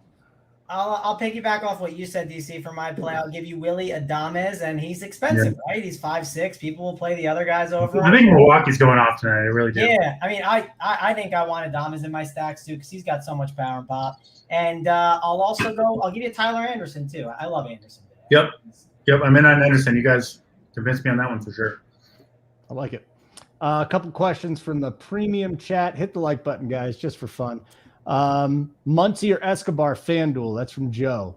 I'll piggyback off what you said, DC, for my play. I'll give you Willie Adames, and he's expensive, right? He's 5'6". People will play the other guys over. I think Milwaukee's going off tonight. I really do. Yeah, I think I want Adames in my stacks too because he's got so much power and pop. And I'll give you Tyler Anderson too. I love Anderson today. Yep. I'm in on Anderson. You guys convinced me on that one for sure. I like it. A couple questions from the premium chat. Hit the like button, guys, just for fun. Muncie or Escobar FanDuel? That's from Joe.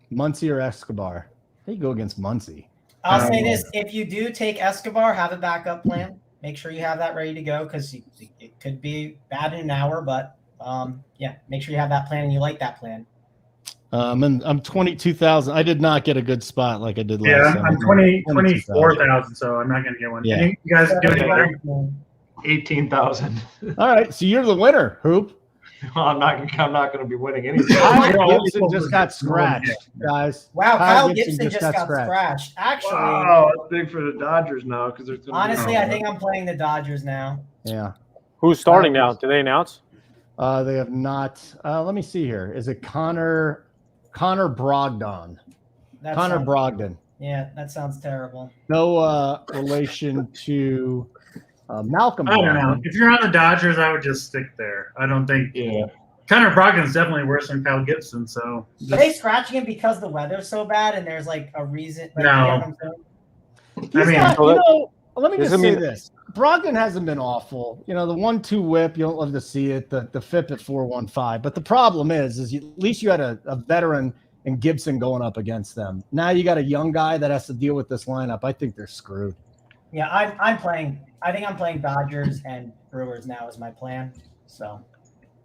Muncie or Escobar? There you go against Muncie. I'll say this: if you do take Escobar, have a backup plan. Make sure you have that ready to go because it could be bad in an hour. But yeah, make sure you have that plan and you like that plan. And I'm 22,000. I did not get a good spot like I did last time. I'm 24,000, so I'm not going to get one. Yeah. You guys do any better? 18,000. All right, so you're the winner, Hoop. I'm not going to be winning anything. Kyle Gibson just got scratched, guys. Wow, Kyle Gibson just got scratched. Actually, wow, that's big for the Dodgers now because there's honestly, I think I'm playing the Dodgers now. Yeah. Who's starting now? Did they announce? They have not. Let me see here. Is it Connor Brogdon? Connor Brogdon. Yeah, that sounds terrible. No relation to Malcolm. I don't know. If you're on the Dodgers, I would just stick there. I don't think. Yeah. Connor Brogdon's definitely worse than Kyle Gibson. So. Are they scratching him because the weather's so bad and there's like a reason? Like, no. Let me just say this. Brogdon hasn't been awful. The 1-2 whip, you don't love to see it. The FIP at 4.15. But the problem is at least you had a veteran and Gibson going up against them. Now you got a young guy that has to deal with this lineup. I think they're screwed. Yeah, I'm playing. I think I'm playing Dodgers and Brewers now is my plan. So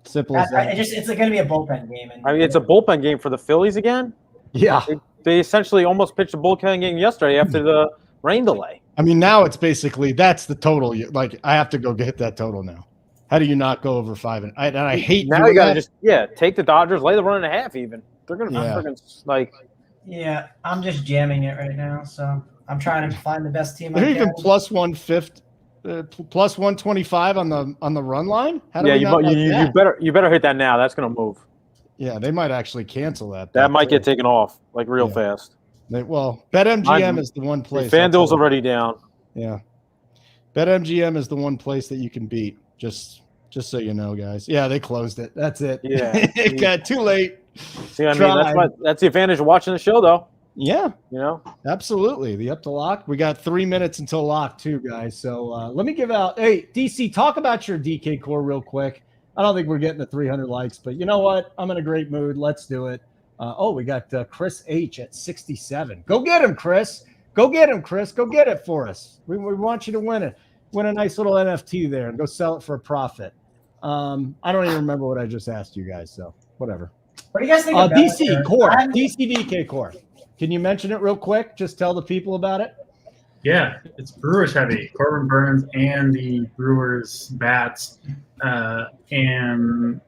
simple as that. It's going to be a bullpen game. I mean, it's a bullpen game for the Phillies again. Yeah, they essentially almost pitched a bullpen game yesterday after the rain delay. I mean, now it's basically that's the total. Like, I have to go get that total now. How do you not go over 5? And I hate now. You got to just take the Dodgers, lay the 1.5 even. They're going to freaking Yeah, I'm just jamming it right now. So I'm trying to find the best team. They're even plus 150, plus 125 on the run line. How do you better hit that now. That's going to move. Yeah, they might actually cancel that. That might get taken off real fast. BetMGM is the one place. FanDuel's already down. Yeah, BetMGM is the one place that you can beat. Just so you know, guys. Yeah, they closed it. That's it. Yeah, it got too late. See, I mean, that's the advantage of watching the show, though. Yeah, absolutely. The up to lock. We got 3 minutes until lock, too, guys. So let me give out. Hey, DC, talk about your DK core real quick. I don't think we're getting the 300 likes, but you know what? I'm in a great mood. Let's do it. We got Chris H at 67. Go get him, Chris. Go get him, Chris. Go get it for us. We want you to win it. Win a nice little NFT there and go sell it for a profit. I don't even remember what I just asked you guys, so whatever. What do you guys think about DC core? DC DK core. Can you mention it real quick? Just tell the people about it. Yeah, it's Brewers heavy. Corbin Burns and the Brewers bats. And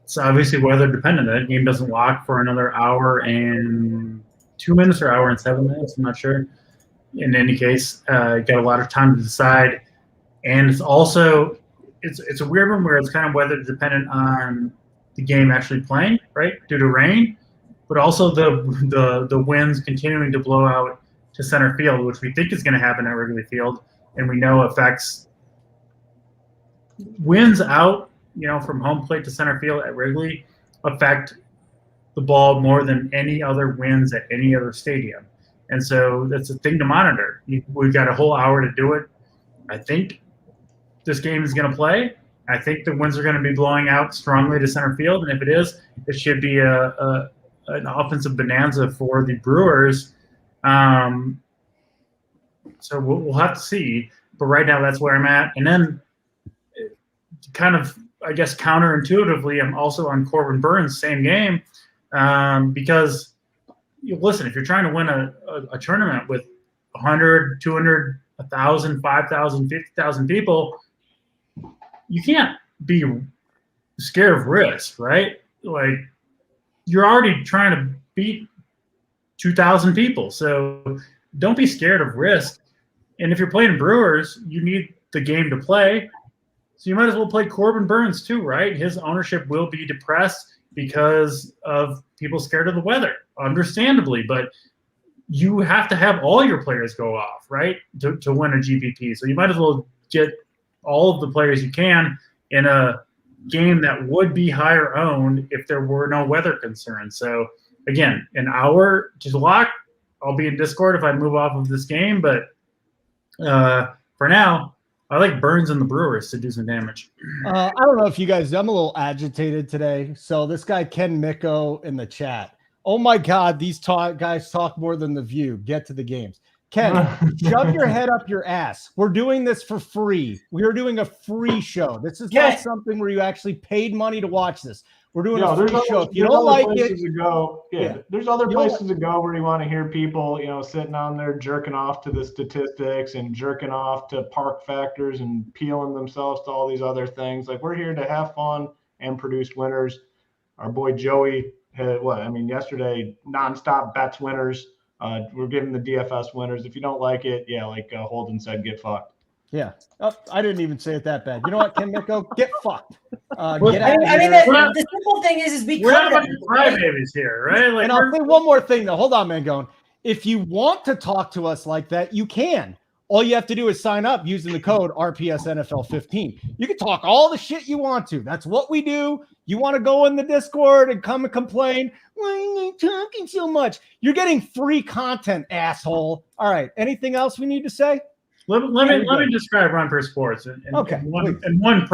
it's obviously weather dependent. That game doesn't lock for another hour and 2 minutes or hour and 7 minutes. I'm not sure. In any case, got a lot of time to decide. And it's also it's a weird one where it's kind of weather dependent on the game actually playing, right, due to rain, but also the winds continuing to blow out to center field, which we think is going to happen at Wrigley Field, and we know affects winds out, from home plate to center field at Wrigley affect the ball more than any other winds at any other stadium. And so that's a thing to monitor. We've got a whole hour to do it. I think this game is going to play. I think the winds are going to be blowing out strongly to center field, and if it is, it should be an offensive bonanza for the Brewers. So we'll have to see. But right now, that's where I'm at. And then, kind of, I guess, counterintuitively, I'm also on Corbin Burns, same game, because listen, if you're trying to win a tournament with 100, 200, 1,000, 5,000, 50,000 people, you can't be scared of risk, right? Like, you're already trying to beat 2,000 people. So don't be scared of risk. And if you're playing Brewers, you need the game to play. So you might as well play Corbin Burns too, right? His ownership will be depressed because of people scared of the weather, understandably. But you have to have all your players go off, right, to win a GPP. So you might as well get all of the players you can in a game that would be higher owned if there were no weather concerns. So again, an hour to lock. I'll be in Discord if I move off of this game, but for now, I like Burns and the Brewers to do some damage. I don't know if you guys, I'm a little agitated today. So this guy, Ken Micko in the chat. Oh my God, these guys talk more than The View. Get to the games. Ken, shove your head up your ass. We're doing this for free. We are doing a free show. This is not something where you actually paid money to watch this. We're doing a free show. If you don't like it, there's other places to go where you want to hear people, sitting on there jerking off to the statistics and jerking off to park factors and peeling themselves to all these other things. Like, we're here to have fun and produce winners. Our boy Joey had yesterday nonstop bets winners. We're giving the DFS winners. If you don't like it, like Holden said, get fucked. Yeah. Oh, I didn't even say it that bad. You know what, Ken Micko? Get fucked. Get out of here. The simple thing is we're not fucking crybabies here, right? Like, and I'll say one more thing, though. Hold on, Mangone. If you want to talk to us like that, you can. All you have to do is sign up using the code RPSNFL15. You can talk all the shit you want to. That's what we do. You want to go in the Discord and come and complain, why are you talking so much? You're getting free content, asshole. All right. Anything else we need to say? Let me describe Run Per Sports in one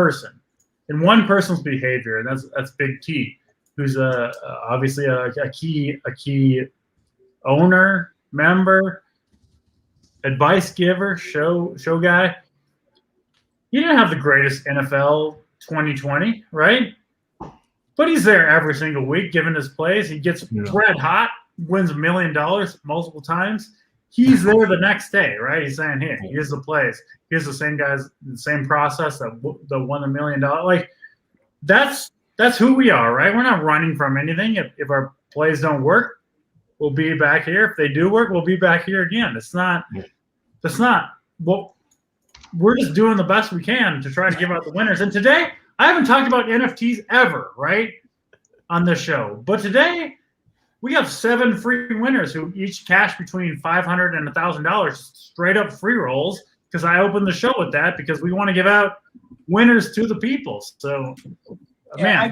person's behavior, and that's Big T, who's obviously a key owner, member, advice giver, show guy. He didn't have the greatest NFL 2020, right? But he's there every single week giving his plays. He gets red hot, wins $1 million multiple times. He's there the next day, right? He's saying, "Hey, here's the plays. Here's the same guys, the same process that won $1 million." Like, that's who we are, right? We're not running from anything. If our plays don't work, we'll be back here. If they do work, we'll be back here again. That's not. Well, we're just doing the best we can to try to give out the winners. And today, I haven't talked about NFTs ever, right, on this show. But today, we have 7 free winners who each cash between $500 and $1,000 straight up free rolls, because I opened the show with that because we want to give out winners to the people. So, man, I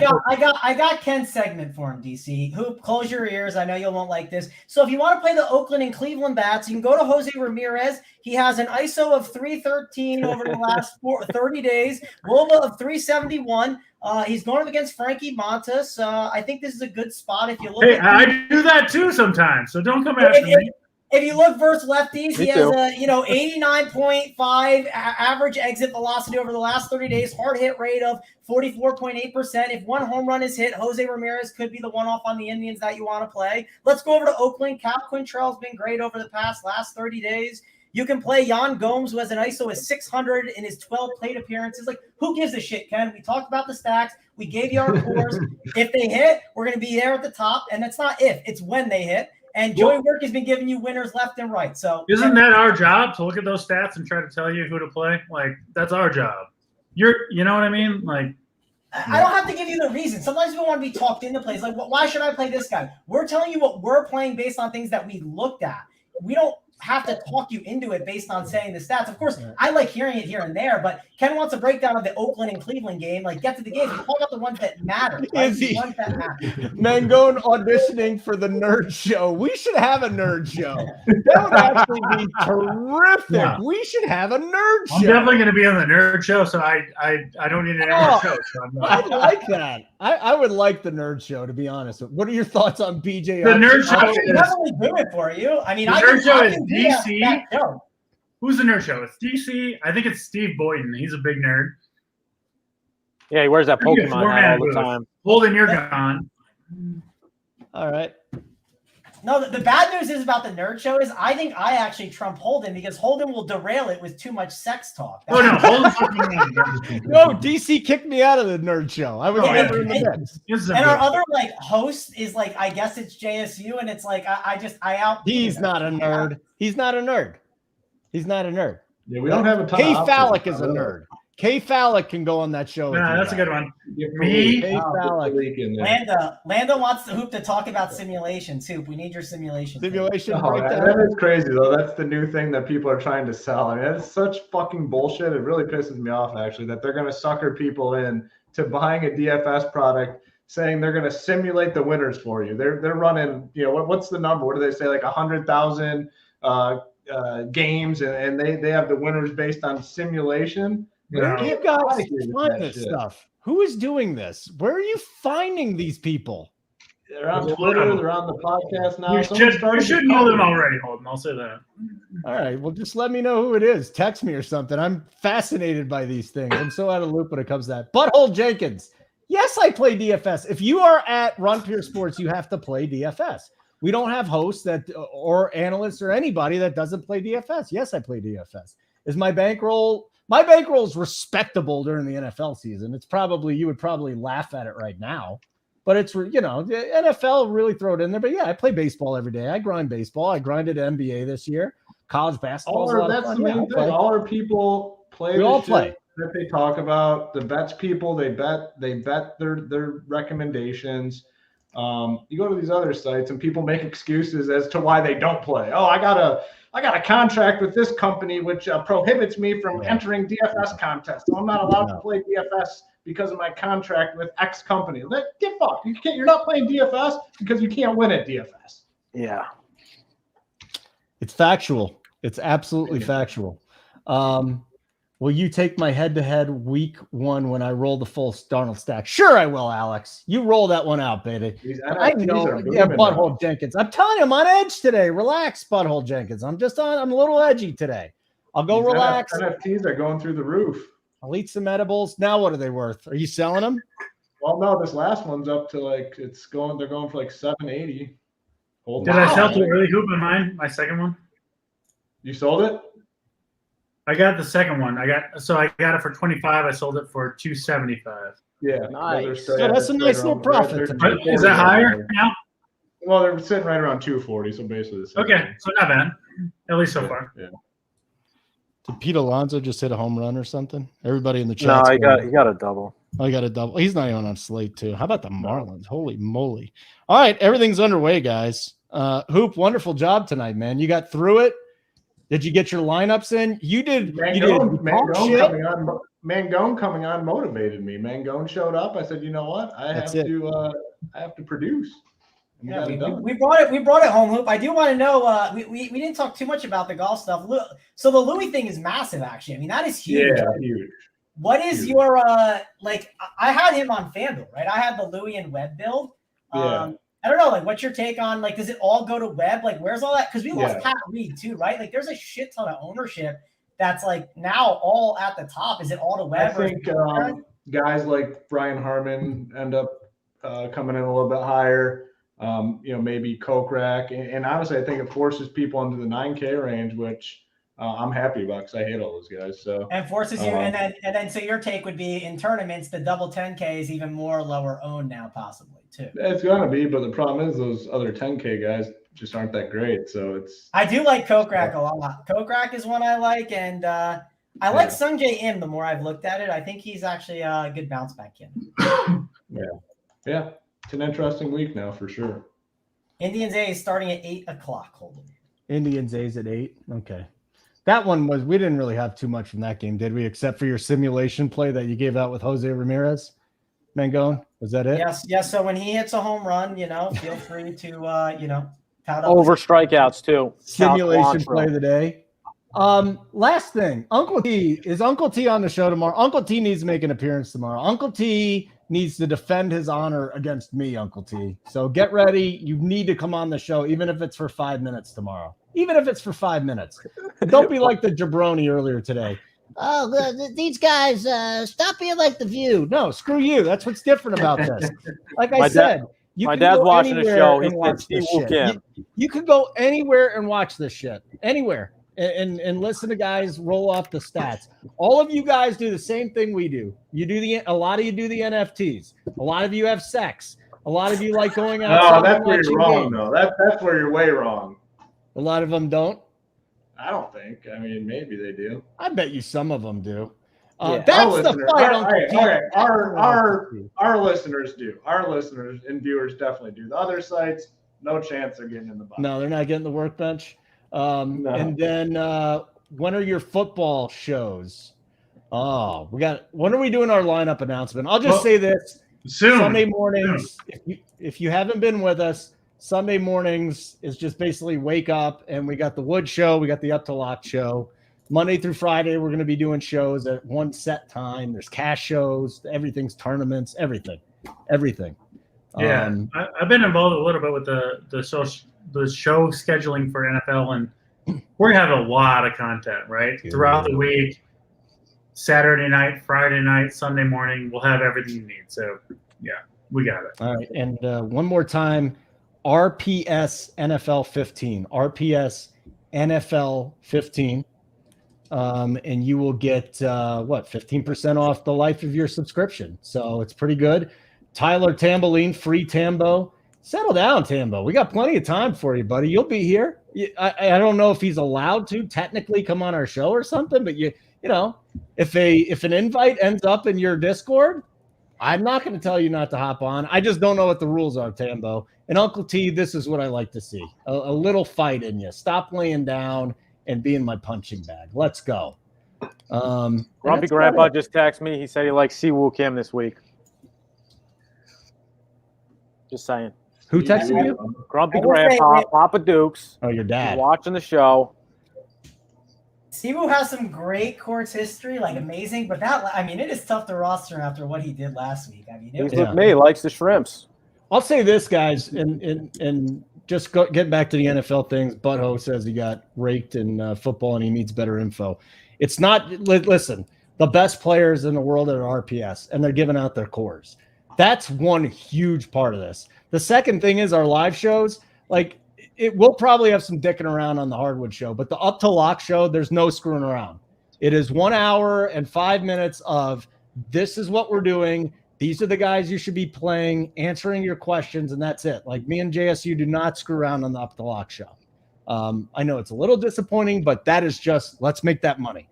got Ken's segment for him, DC. Hoop, close your ears. I know you won't like this. So if you want to play the Oakland and Cleveland bats, you can go to Jose Ramirez. He has an ISO of 313 over the last 30 days, WOBA of 371. He's going up against Frankie Montas. I think this is a good spot if you look. Hey, I do that too sometimes, so don't come after me. If you look versus lefties, he has a 89.5 average exit velocity over the last 30 days, hard hit rate of 44.8%. If one home run is hit, Jose Ramirez could be the one off on the Indians that you want to play. Let's go over to Oakland. Cal Quintrell's been great over the last 30 days. You can play Yan Gomes, who has an ISO of 600 in his 12 plate appearances. Like, who gives a shit, Ken? We talked about the stacks. We gave you our cores. If they hit, we're going to be there at the top. And it's not if, it's when they hit. And Joey Work has been giving you winners left and right. So isn't that our job, to look at those stats and try to tell you who to play? Like, that's our job. You know what I mean? Like, I don't have to give you the reason. Sometimes we want to be talked into plays. Like, why should I play this guy? We're telling you what we're playing based on things that we looked at. We don't have to talk you into it based on saying the stats. Of course, I like hearing it here and there, but Ken wants a breakdown of the Oakland and Cleveland game. Like, get to the game. We talk about the ones that matter. Right? The ones that matter. Mangone auditioning for the nerd show. We should have a nerd show. That would actually be terrific. Yeah. We should have a nerd show. I'm definitely going to be on the nerd show, so I don't need an nerd show. So I like that. I would like the nerd show, to be honest. What are your thoughts on BJ? The nerd show is definitely do it for you. I mean, the nerd show is DC. Who's the nerd show? It's DC. I think it's Steve Boyden. He's a big nerd. Yeah, he wears that Pokemon hat all the time. Holden, you're gone. All right. No, the bad news is about the nerd show is I think I actually trump Holden because Holden will derail it with too much sex talk. No, Holden's No, DC kicked me out of the nerd show. I was never in the mix. And our other host is I guess it's JSU, and it's I out. He's not a nerd. He's not a nerd. He's not a nerd. Yeah, we don't have a ton. K Phallic is a nerd. K Phallic can go on that show. No, that's a good one. Me, K Phallic. Lando wants the Hoop to talk about simulations. Hoop, we need your simulation. Simulation. That is crazy though. That's the new thing that people are trying to sell. I mean, it's such fucking bullshit. It really pisses me off actually that they're going to sucker people in to buying a DFS product, saying they're going to simulate the winners for you. They're running, what's the number? What do they say? Like 100,000 games, and they have the winners based on simulation. Where do you guys find this stuff? Who is doing this? Where are you finding these people? They're on Twitter. They're on the podcast now. You should know them already, Holden. I'll say that. All right. Well, just let me know who it is. Text me or something. I'm fascinated by these things. I'm so out of the loop when it comes to that. Butthole Jenkins. Yes, I play DFS. If you are at Run Pure Sports, you have to play DFS. We don't have hosts or analysts or anybody that doesn't play DFS. Yes, I play DFS. Is my bankroll? My bankroll is respectable during the NFL season. It's probably, you would probably laugh at it right now, but it's, the NFL really throw it in there. But yeah, I play baseball every day. I grind baseball. I grinded NBA this year. College basketball. That's the main thing. All our people play. We all play. That they talk about, the bets people, they bet their recommendations. You go to these other sites and people make excuses as to why they don't play. Oh, I got a contract with this company which prohibits me from entering DFS contests. So I'm not allowed to play DFS because of my contract with X company. Get fucked. You're not playing DFS because you can't win at DFS. Yeah. It's factual. It's absolutely factual. Will you take my head-to-head week 1 when I roll the full Darnold stack? Sure, I will, Alex. You roll that one out, baby. I know. Yeah, Butthole Jenkins. I'm telling you, I'm on edge today. Relax, Butthole Jenkins. I'm a little edgy today. I'll go relax. NFTs are going through the roof. I'll eat some edibles. Now what are they worth? Are you selling them? Well, no, this last one's up to they're going for like 780. Did I sell to early hoop in mine? My second one? You sold it? I got the second one. I got it for 25. I sold it for 275. Yeah, nice. So that's a nice little profit. Is that higher now? Well, they're sitting right around 240, so basically the same. Okay, so not bad, at least so far. Yeah. Did Pete Alonso just hit a home run or something? Everybody in the chat. No, he got a double. Oh, he got a double. He's not even on slate too. How about the Marlins? Holy moly! All right, everything's underway, guys. Hoop, wonderful job tonight, man. You got through it. Did you get your lineups in? You did. Mangone coming on motivated me. Mangone showed up. I said, you know what? I have to produce. Yeah, we brought it home, Hoop. I do want to know. We didn't talk too much about the golf stuff. So the Louis thing is massive, actually. I mean, that is huge. Yeah, huge. What is your I had him on FanDuel, right? I had the Louis and Webb build. I don't know, what's your take on, does it all go to Webb? Where's all that? Because we lost Pat Reed too, right? There's a shit ton of ownership that's now all at the top. Is it all to Webb? I think guys like Brian Harmon end up coming in a little bit higher. Maybe Kokrak. And honestly, I think it forces people into the 9K range, which I'm happy about because I hate all those guys. So and forces you, and then so your take would be in tournaments, the double 10K is even more lower owned now, possibly too. It's gonna be, but the problem is those other 10K guys just aren't that great. So I do like Kokrak a lot. Kokrak is one I like, and I like Sungjae Im. The more I've looked at it, I think he's actually a good bounce back kid. Yeah. It's an interesting week now for sure. Indians A is starting at 8:00. Holden. Indians A's at 8. Okay. That one we didn't really have too much from that game, did we? Except for your simulation play that you gave out with Jose Ramirez. Mangone, was that it? Yes. So when he hits a home run, feel free to tout up over strikeouts too. Simulation play of the day. Last thing, Uncle T on the show tomorrow. Uncle T needs to make an appearance tomorrow. Uncle T needs to defend his honor against me, Uncle T. So get ready. You need to come on the show, even if it's for 5 minutes tomorrow. Even if it's for 5 minutes. Don't be like the jabroni earlier today. Oh, these guys, stop being like The View. No, screw you. That's what's different about this. Like I said, my dad's watching the show. He thinks Steve Wilkin. You can go anywhere and watch this shit. Anywhere. And listen to guys roll off the stats. All of you guys do the same thing we do. A lot of you do the NFTs. A lot of you have sex. A lot of you like going out. No, that's where you're wrong, though. That's where you're way wrong. A lot of them don't. I don't think. I mean, maybe they do. I bet you some of them do. That's the fight. Our listeners do. Our listeners and viewers definitely do. The other sites, no chance they're getting in the box. No, they're not getting the workbench. No. And then when are your football shows? When are we doing our lineup announcement? I'll just say this. Soon. Sunday mornings, if you haven't been with us, Sunday mornings is just basically wake up and we got the Wood show, we got the Up to Lock show. Monday through Friday, we're going to be doing shows at one set time. There's cash shows, everything's tournaments, everything. Yeah, I've been involved a little bit with the show scheduling for NFL, and we're gonna have a lot of content throughout the week. Saturday night, Friday night, Sunday morning, we'll have everything you need. So yeah, we got it. All right, and one more time, RPS NFL 15, RPS NFL 15. And you will get 15% off the life of your subscription. So it's pretty good. Tyler Tamboline, free Tambo. Settle down, Tambo. We got plenty of time for you, buddy. You'll be here. I don't know if he's allowed to technically come on our show or something, but you know, if an invite ends up in your Discord, I'm not going to tell you not to hop on. I just don't know what the rules are, Tambo. And Uncle T, this is what I like to see. A little fight in you. Stop laying down and be in my punching bag. Let's go. Grumpy Grandpa just texted me. He said he likes Siwoo Kim this week. Just saying. Who texted you? Grumpy Grandpa, Papa Dukes. Oh, your dad. He's watching the show. Siwoo has some great courts history, like amazing, but it is tough to roster after what he did last week. He's with me, likes the shrimps. I'll say this, guys, and just getting back to the NFL things. Butthole says he got raked in football and he needs better info. It's not. Listen, the best players in the world are RPS, and they're giving out their cores. That's one huge part of this. The second thing is our live shows. Like, we'll probably have some dicking around on the Hardwood show, but the Up to Lock show, there's no screwing around. It is 1 hour and 5 minutes of this is what we're doing. These are the guys you should be playing, answering your questions, and that's it. Like, me and JSU do not screw around on the Up to Lock show. I know it's a little disappointing, but that is just, let's make that money.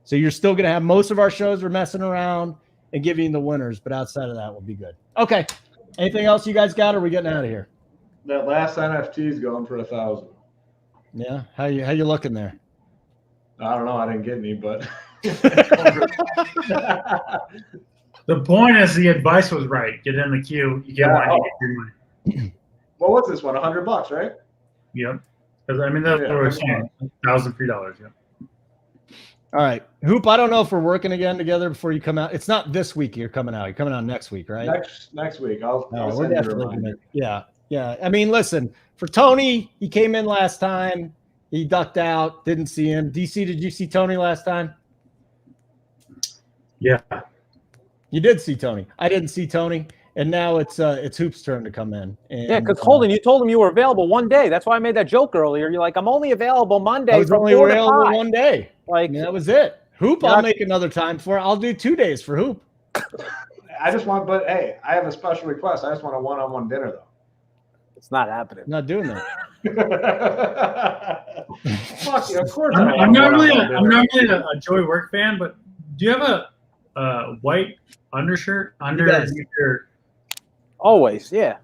So you're still going to have most of our shows we're messing around and giving the winners, but outside of that, we'll be good. Okay. Anything else you guys got, or are we getting out of here? That last NFT is going for 1,000. Yeah. How you looking there? I don't know. I didn't get any, but the point is the advice was right. Get in the queue. You get money. You get your money. Well, what's this one? $100, right? Yep. Because that's what we're saying. $1,000 free. Yep. All right. Hoop, I don't know if we're working again together before you come out. It's not this week you're coming out. You're coming out next week, right? Next week. I'll we're definitely gonna, yeah. I mean, listen, for Tony, he came in last time. He ducked out. Didn't see him. DC, did you see Tony last time? Yeah. You did see Tony. I didn't see Tony. And now it's Hoop's turn to come in. And, yeah, because Holden, you told him you were available one day. That's why I made that joke earlier. You're like, I'm only available Monday. I was only available one day. Like, that was it. Hoop, I'll make another time for it. I'll do 2 days for Hoop. I just want, but hey, I have a special request. I just want a one-on-one dinner, though. It's not happening. I'm not doing that. Fuck you, of course. I'm not really a Joey Work fan, but do you have a white undershirt under your? Always, yeah.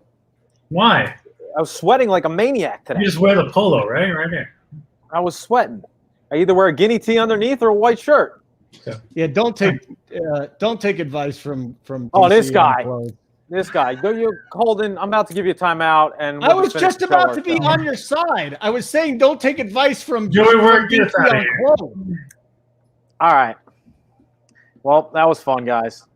Why? I was sweating like a maniac today. You just wear the polo, right here. I was sweating. I either wear a guinea tee underneath or a white shirt. Yeah, don't take advice from. Oh, this guy. Holden, I'm about to give you a timeout, and I was just about to be on your side. I was saying, don't take advice from Joey Work. Get out of here. All right. Well, that was fun, guys.